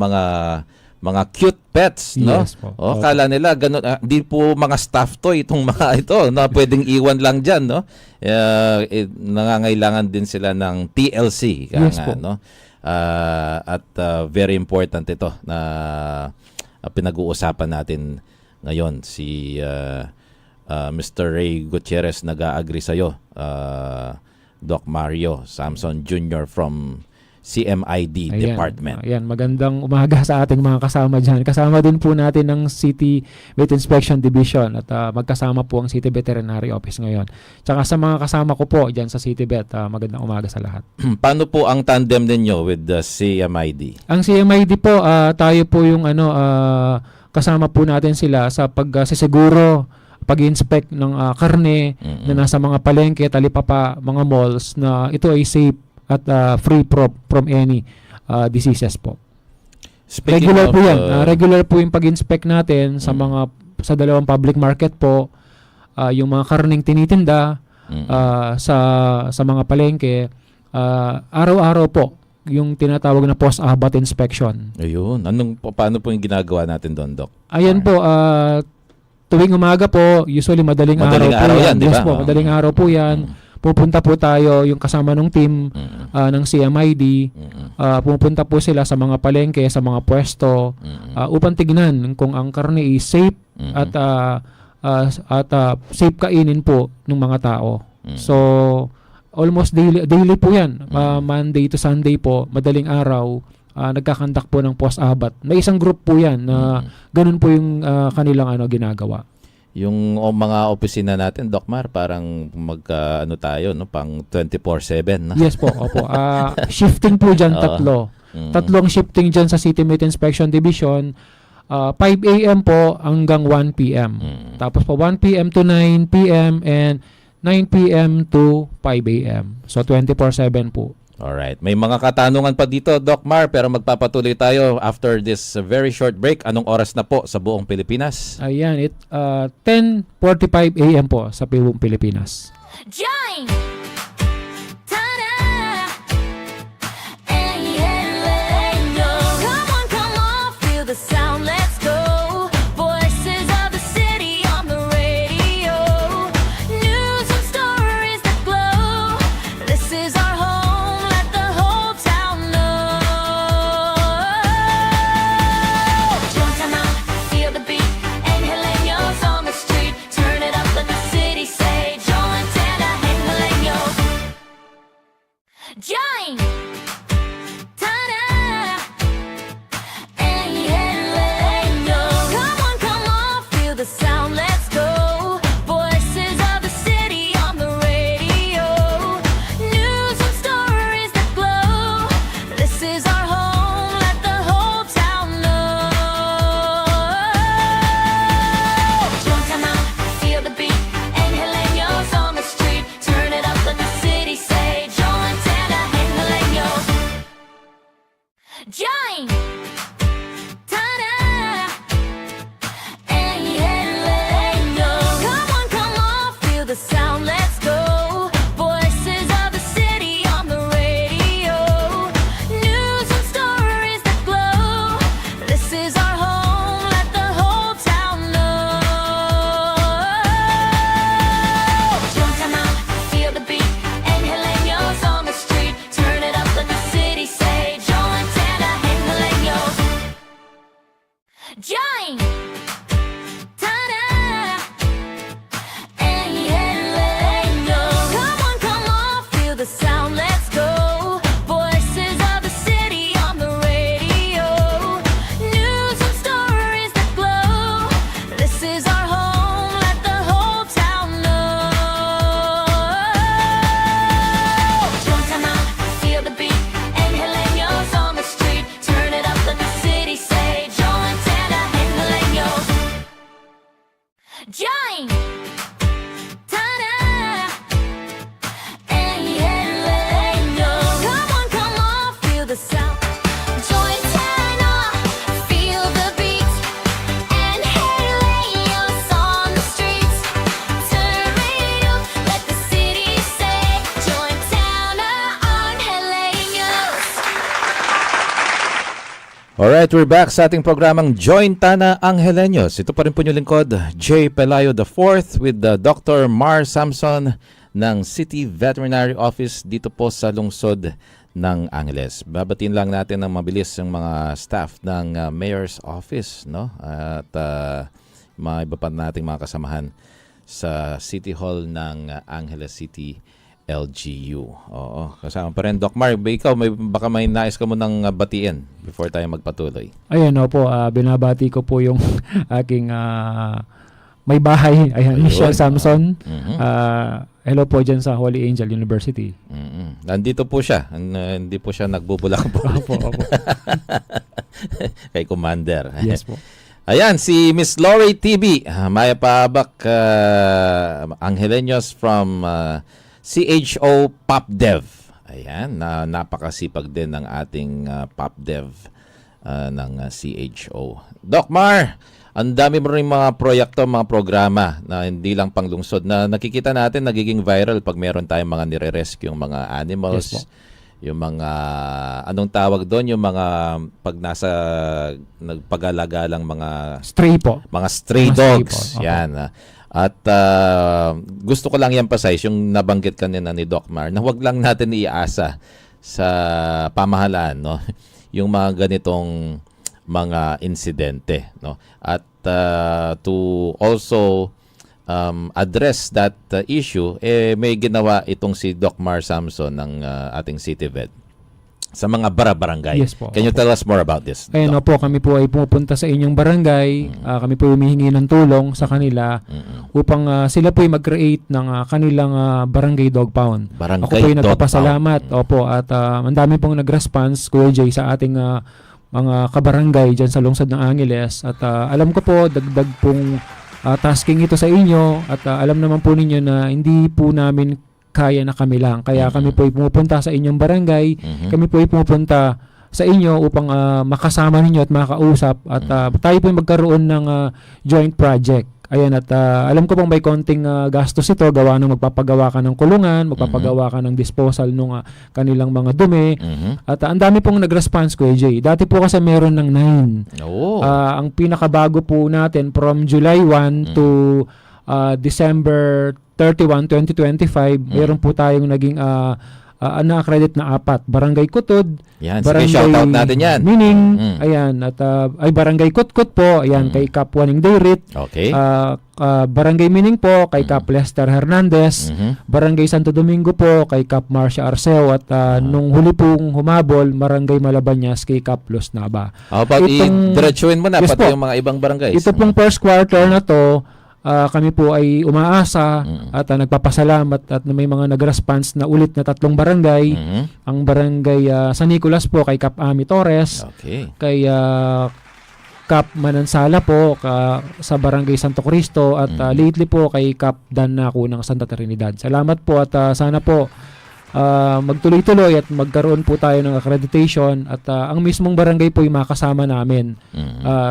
mga cute pets, no? Yes po. Kala nila ganun, di po mga stuffed toy itong mga ito na pwedeng iwan lang diyan, no? Nangangailangan din sila ng TLC, Yes po. no? At very important ito na pinag-uusapan natin ngayon. Si Mr. Ray Gutierrez nag-a-agree sa'yo, Doc Mario Samson Jr. from CMID Department. Ayan, magandang umaga sa ating mga kasama dyan. Kasama din po natin ng City Vet Inspection Division at magkasama po ang City Veterinary Office ngayon. Tsaka sa mga kasama ko po dyan sa City Vet, magandang umaga sa lahat. Paano po ang tandem ninyo with the CMID? Ang CMID po, tayo po yung kasama po natin sila sa pagsisiguro, pag-inspect ng karne na nasa mga palengke, talipapa, mga malls, na ito ay safe at free from any diseases po. Speaking Regular of, po yan. Regular po yung pag-inspect natin sa dalawang public market po, yung mga karning tinitinda sa mga palengke, araw-araw po yung tinatawag na post-abat inspection. Ayun. Paano po yung ginagawa natin doon, Doc? Ayan po, tuwing umaga po, usually madaling Madaling araw po araw yan. yan, di Yes ba? po, Oo. madaling araw po yan. Pupunta po tayo, yung kasama ng team ng CMID, pupunta po sila sa mga palengke, sa mga pwesto, upang tignan kung ang karne is safe at safe kainin po ng mga tao. So, almost daily po yan. Monday to Sunday po, madaling araw, nagkakandak po ng post-abat. May isang group po yan na ganun po yung kanilang ginagawa. Yung mga opisina natin, Doc Mar, parang tayo, no? Pang 24/7. No? Yes po, opo. Shifting po dyan, tatlo. Tatlong shifting dyan sa City Meat Inspection Division. 5 a.m. po hanggang 1 p.m. Tapos po 1 p.m. to 9 p.m. and 9 p.m. to 5 a.m. So 24/7 po. Alright. May mga katanungan pa dito, Doc Mar, pero magpapatuloy tayo after this very short break. Anong oras na po sa buong Pilipinas? Ayan, 10:45 a.m. po sa buong Pilipinas. Join! Ta-da! And let know. Come on, feel the sound, let's go. Voices of the city on the radio. News and stories that glow. This is our home, let the whole town know. Join time out, feel the beat. And Heleños on the street. Turn it up, let the city say. Join Tana and Heleños. Join! Ta-da! And Heleños. Come on, feel the sound, let's go. Voices of the city on the radio. News and stories that glow. This is our home, let the whole town know. Join time out, feel the beat. And Heleños on the street. Turn it up, let the city say. Join Tana and Heleños. Join! Ta-da! And Heleños. Come on, feel the sound, let's go. Voices of the city on the radio. News and stories that glow. This is our home, let the whole town know. Join time out, feel the beat. And Heleños on the street. Turn it up, let the city say. Join Tana and Heleños. Join! Ta-da! And Heleños. Come on, feel the sound, let's go. Voices of the city on the radio. News and stories that glow. This is our home, let the whole town know. Join time out, feel the beat. And Heleños on the street. Turn it up, let the city say. Join Tana and Heleños. Join! Ta-da! And Heleños. Come on, feel the sound. Join Tana, feel the beat. And Heleños on the streets. Turn it up, let the city say. Join Tana on Heleños. Alright, we're back sa ating programang Join Tana ang Heleños. Ito pa rin po yung lingkod, J. Pelayo IV with Dr. Mar Samson ng City Veterinary Office dito po sa lungsod ng Angeles. Babatiin lang natin ng mabilis yung mga staff ng Mayor's Office, no? At mga iba pa nating mga kasamahan sa City Hall ng Angeles City LGU. Oo, kasama pa rin. Doc Mar, ikaw, baka may nais ka mo ng batiin before tayo magpatuloy. Ayan, opo, binabati ko po yung aking may bahay. Ayan, Michelle Samson. Hello po dyan sa Holy Angel University. Nandito po siya. Hindi po siya nagbubulak po. Opo. Kay Commander. Yes po. Ayan, si Miss Lori TV. Maya Paabak Angeleños from CHO PopDev. Ayan, napakasipag din ng ating PopDev ng CHO. Doc Mar, ang dami mo rin mga proyekto, mga programa na hindi lang panglungsod na nakikita natin nagiging viral pag meron tayong mga nire-rescue yung mga animals. Yes po. yung mga anong tawag doon, yung mga pag nasa nagpag-alaga lang mga Stray po. stray Mga stray dogs. po, opo. Yan. At gusto ko lang i-emphasize yung nabanggit kanina ni Doc Mar na wag lang natin iasa sa pamahalaan, no? Yung mga ganitong mga insidente, no? At to also address that issue, may ginawa itong si Doc Mar Samson ng ating City Vet sa mga barangay. Yes po, Can you opo. tell us more about this? Ayan Doc? po, kami po ay pumupunta sa inyong barangay. Kami po humihingi ng tulong sa kanila upang sila po ay mag-create ng kanilang barangay dog pound. Barangay Ako po ay dog nagpapasalamat. Opo, at ang dami pong nag-response, Kuya Jay, sa ating mga kabarangay dyan sa lungsod ng Angeles. At alam ko po, dagdag pong tasking ito sa inyo. At alam naman po ninyo na hindi po namin kaya na kami lang. Kaya kami po ay pumupunta sa inyong barangay. Kami po ay pumupunta sa inyo upang makasama ninyo at makausap. At tayo po ay magkaroon ng joint project. Ayan, at alam ko pong may konting gastos ito, gawa ng magpapagawa ka ng kulungan, magpapagawa ka ng disposal ng kanilang mga dumi. At ang dami pong nag-response, Kuya Jay. Dati po kasi meron ng 9. Oh. Ang pinakabago po natin from July 1 to December 31, 2025, meron po tayong naging na-accredit na 4. Barangay Kutod, Yan, sige, shoutout natin yan. Mining, ayan, at ay Barangay Kutkut po, ayan, kay Kap Waning Dayrit. Okay. Barangay Mining po, kay Kap Lester Hernandez. Barangay Santo Domingo po, kay Kap Marcia Arceo. At nung huli pong humabol, Barangay Malabanyas, kay Kap Los Nava. How about i-diretsuin mo na Yes pati po. yung mga ibang barangays? Ito pong first quarter na to, kami po ay umaasa at nagpapasalamat at may mga nag-response na ulit na 3 barangay. Ang barangay San Nicolas po kay Kap Ami Torres, Okay. kay Kap Manansala po sa barangay Santo Cristo at lately po kay Kap Dan Naku ng Santa Trinidad. Salamat po at sana po magtuloy-tuloy at magkaroon po tayo ng accreditation at ang mismong barangay po ay makasama namin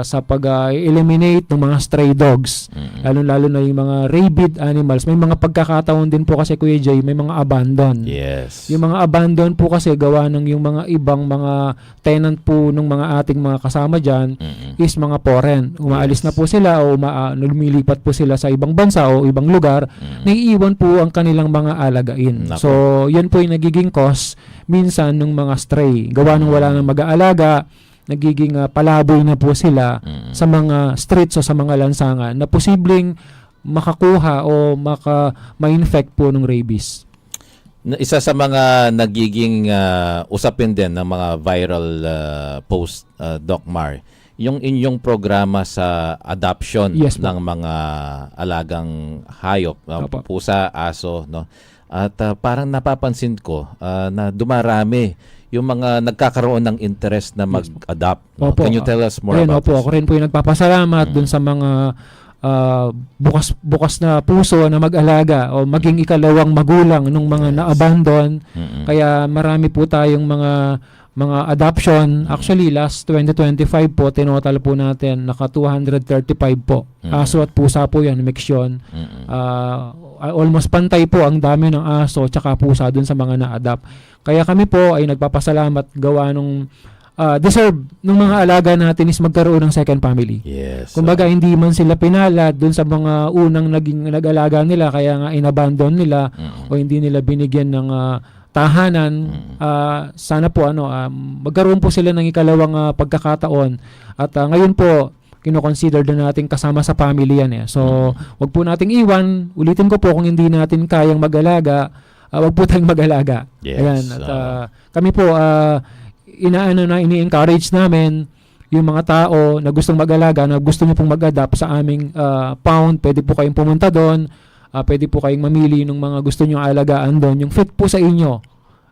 sa pag-eliminate ng mga stray dogs, lalo-lalo na yung mga rabid animals. May mga pagkakataon din po kasi, Kuya Jay, may mga abandon. Yes. Yung mga abandon po kasi gawa ng yung mga ibang mga tenant po ng mga ating mga kasama dyan is mga foreign. Umaalis na po sila o lumilipat po sila sa ibang bansa o ibang lugar, naiiwan po ang kanilang mga alagain. Nako. So, yan po yung nagiging cause minsan ng mga stray. Gawa ng wala nang mag-aalaga, nagiging palaboy na po sila sa mga streets o sa mga lansangan na posibleng makakuha o ma-infect po ng rabies. Isa sa mga nagiging usapin din ng mga viral post, Doc Mar, yung inyong programa sa adoption Yes, po. ng mga alagang hayop, Opo. pusa, aso, no? At parang napapansin ko na dumarami yung mga nagkakaroon ng interest na mag-adopt. No? Opo. Can you tell us more Ayan, about opo, this? ako rin po yung nagpapasalamat dun sa mga bukas na puso na mag-alaga o maging ikalawang magulang ng mga na-abandon. Kaya marami po tayong mga adoption. Actually, last 2025 po, tinotal po natin, naka 235 po. Aso at pusa po yan, mix yun. Almost pantay po ang dami ng aso tsaka pusa dun sa mga na-adopt. Kaya kami po ay nagpapasalamat gawa nung deserve ng mga alaga natin is magkaroon ng second family. Yes. Kumbaga, hindi man sila pinalad dun sa mga unang naging nag-alaga nila, kaya nga inabandon nila o hindi nila binigyan ng tahanan. Sana po magkaroon po sila ng ikalawang pagkakataon. At ngayon po, kino-consider na natin kasama sa family yan. So, wag po nating iwan. Ulitin ko po, kung hindi natin kayang mag-alaga, wag po tayong mag-alaga. Yes. Ayan. At kami po, ini-encourage namin yung mga tao na gustong mag-alaga, na gusto nyo pong mag-adapt sa aming pound. Pwede po kayong pumunta doon. Pwede po kayong mamili ng mga gusto nyo alagaan doon. Yung fit po sa inyo.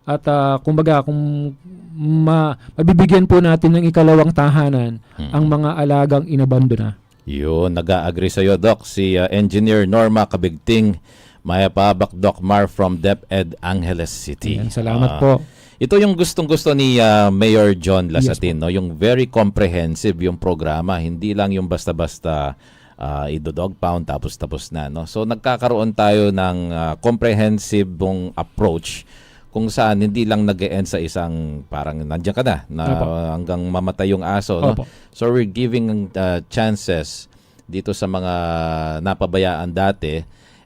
At kumbaga, kung mabibigyan po natin ng ikalawang tahanan ang mga alagang inabandona. Yun, nag-a-agree sa'yo, Doc. Si Engineer Norma Kabigting, Mayapabak Doc Mar from DepEd Angeles City. Ayan, salamat po. Ito yung gustong-gusto ni Mayor John Lasatin, no? Yung very comprehensive yung programa, hindi lang yung basta-basta idodog pound tapos na, no? So nagkakaroon tayo ng comprehensive approach kung saan hindi lang nag-e-end sa isang parang nandiyan ka na Opo. hanggang mamatay yung aso, no? Opo. So we're giving chances dito sa mga napabayaan dati.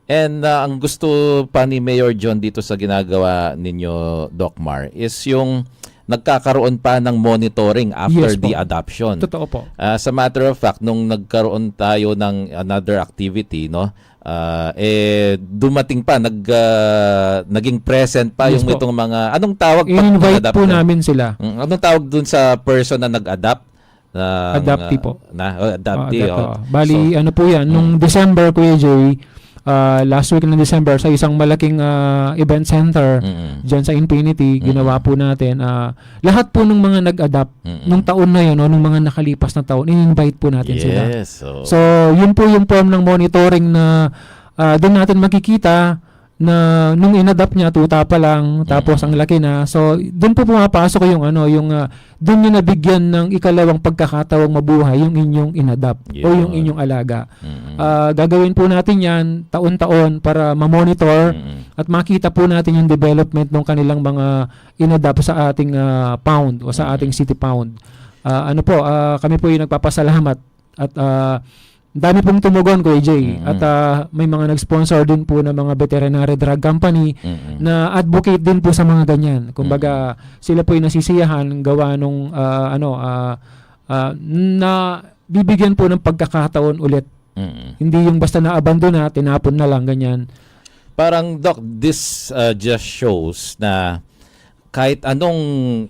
And ang gusto pa ni Mayor John dito sa ginagawa ninyo, Doc Mar, is yung nagkakaroon pa ng monitoring after Yes po. the adoption. Totoo po. As a matter of fact, nung nagkaroon tayo ng another activity, no, dumating pa, naging present pa Yes yung po. itong mga, anong tawag? pag I-invite nag-adapt po na? namin sila. Anong tawag dun sa person na nag-adapt? Adoptee po. Adoptee. Bali, ano po yan, nung December, Kuya Jay, last week ng December, sa isang malaking event center, dyan sa Infinity, ginawa po natin, lahat po ng mga nag-adapt, nung taon na yun, o nung mga nakalipas na taon, in-invite po natin sila. Yes. So, yun po yung form ng monitoring na doon natin makikita na nung inadapt niya, tuta pa lang, tapos ang laki na. So, doon po pumapasok yung doon niyo nabigyan ng ikalawang pagkakataong mabuhay yung inyong inadapt o yung inyong alaga. Gagawin po natin yan taon-taon para ma-monitor at makita po natin yung development ng kanilang mga inadapt sa ating pound o sa ating city pound. Kami po yung nagpapasalamat at dami pong tumugon, Kuya Jay. At may mga nag-sponsor din po ng mga veterinary drug company na advocate din po sa mga ganyan. Kumbaga, sila po yung nasisiyahan gawa nung na bibigyan po ng pagkakataon ulit. Hindi yung basta na-abandon na, tinapon na lang, ganyan. Parang, Doc, this just shows na kahit anong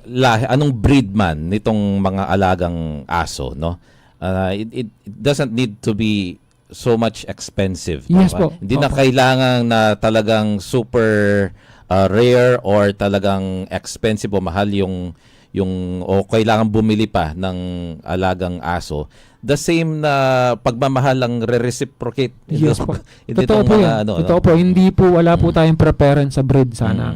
lahi, anong breed man nitong mga alagang aso, no? It doesn't need to be so much expensive. Yes diba? po. Hindi na Opo. kailangan na talagang super rare or talagang expensive o mahal yung o kailangan bumili pa ng alagang aso. The same na pagmamahal lang re-reciprocate. Yes po. Hindi Totoo itong po mga yan. Totoo po. Hindi po, wala po tayong preference sa breed sana.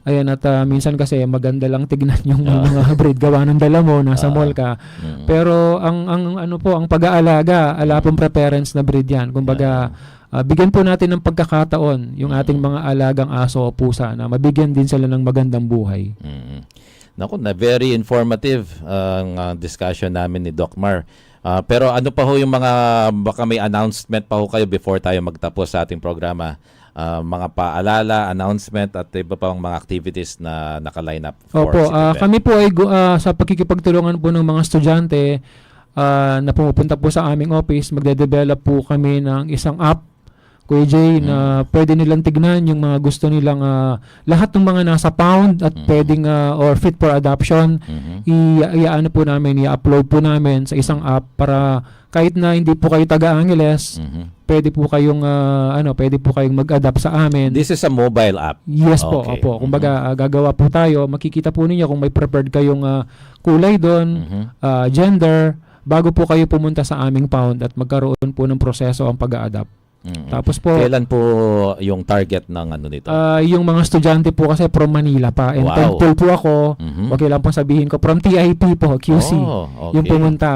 Ayan, at minsan kasi maganda lang tignan yung mga breed gawa ng dala mo, nasa mall ka. Pero ang pag-aalaga, ala pong preference na breed yan. Kumbaga, bigyan po natin ng pagkakataon yung ating mga alagang aso o pusa na mabigyan din sila ng magandang buhay. Naku, na very informative ang discussion namin ni Doc Mar. Pero ano pa ho yung mga, baka may announcement pa ho kayo before tayo magtapos sa ating programa? Mga paalala, announcement at iba pang mga activities na naka-line up for Opo, City Vet. kami po ay sa pagkikipagtulungan po ng mga estudyante na pumupunta po sa aming office, magde-develop po kami ng isang app, Kuya Jay, na pwede nilang tignan yung mga gusto nilang lahat ng mga nasa pound at pwedeng or fit for adoption, i-ano po namin, i-upload po namin sa isang app para kahit na hindi po kayo taga-Angeles, pwede po kayong pwede po kayong mag-adapt sa amin. This is a mobile app. Yes po, Okay. opo. Kumbaga, gagawa po tayo. Makikita po ninyo kung may preferred kayong kulay doon, gender, bago po kayo pumunta sa aming pound at magkaroon po ng proseso ang pag-a-adapt. Tapos po, Kailan po yung target ng ano nito? yung mga estudyante po kasi from Manila pa. And Wow. thankful po ako, wag lang pong sabihin ko, from TIP po, QC. Oh, okay. Yung pumunta.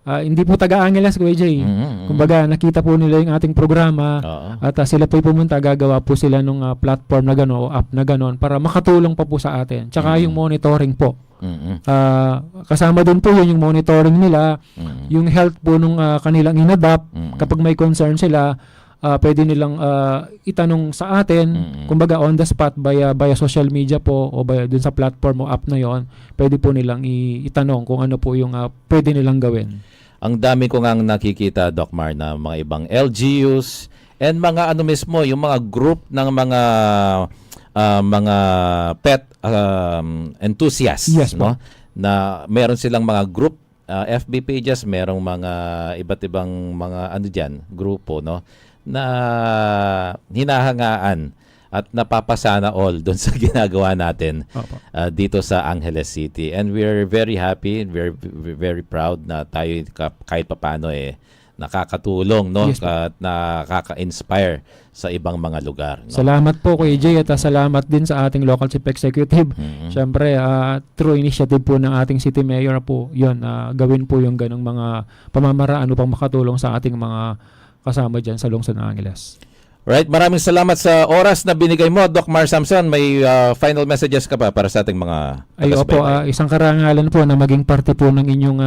Hindi po taga-Angeles, Kuya Jay. Kumbaga, nakita po nila yung ating programa. Oo. At sila po pumunta, gagawa po sila ng platform na gano'n o app na gano'n para makatulong pa po sa atin. Tsaka yung monitoring po. Kasama doon po yun yung monitoring nila, yung health po nung kanilang inadapt. Kapag may concern sila, pwede nilang itanong sa atin, kumbaga on the spot via social media po o dun sa platform o app na yon, pwede po nilang itanong kung ano po yung pwede nilang gawin. Ang dami ko ngang nakikita, Doc Mar, na mga ibang LGUs and mga ano mismo, yung mga group ng mga pet enthusiasts, Yes, no? Na meron silang mga group FB pages, merong mga iba't ibang mga ano diyan, grupo, no? Na hinahangaan at napapasana all doon sa ginagawa natin Opo. dito sa Angeles City. And we're very happy, we're very proud na tayo kahit papaano nakakatulong, no? Yes, po. At nakaka-inspire sa ibang mga lugar, no? Salamat po Kuya Jay at salamat din sa ating local chief executive. Siyempre, through initiative po ng ating city mayor po, yun, gawin po yung ganong mga pamamaraan upang makatulong sa ating mga kasama dyan sa lungsod ng Angeles. Right, maraming salamat sa oras na binigay mo, Doc Mar Samson. May final messages ka pa para sa ating mga Ay, opo, taga-subaybay? isang karangalan po na maging parte po ng inyong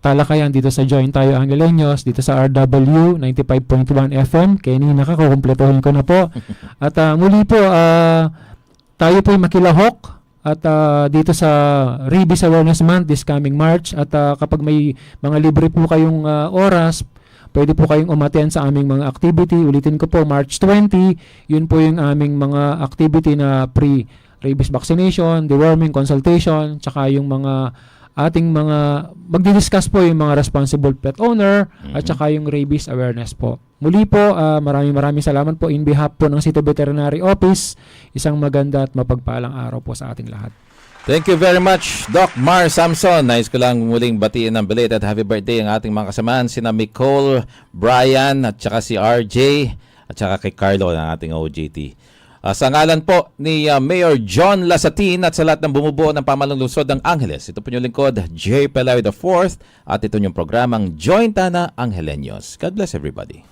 talakayan dito sa Join Tayo Angeleños, dito sa RW 95.1 FM. Kanina ka, kukumpletuhin ko na po. At muli po, tayo po makilahok at dito sa Rabies Awareness Month this coming March. At kapag may mga libre po kayong oras, pwede po kayong umattend sa aming mga activity. Ulitin ko po, March 20, yun po yung aming mga activity na pre-rabies vaccination, deworming, consultation, tsaka yung mga ating mga, magdi-discuss po yung mga responsible pet owner at tsaka yung rabies awareness po. Muli po, maraming salamat po in behalf po ng City Veterinary Office. Isang maganda at mapagpalang araw po sa ating lahat. Thank you very much, Doc Mar Samson. Nais ko lang muling batiin ng belated happy birthday ang ating mga kasamahan, sina Nicole, Brian, at saka si RJ, at saka kay Carlo ng ating OJT. Sa ngalan po ni Mayor John Lasatin at sa lahat ng bumubuo ng pamahalang lungsod ng Angeles, ito po yung lingkod, J. Pelayo IV, at ito yung programang Join Tana Angeleños. God bless everybody.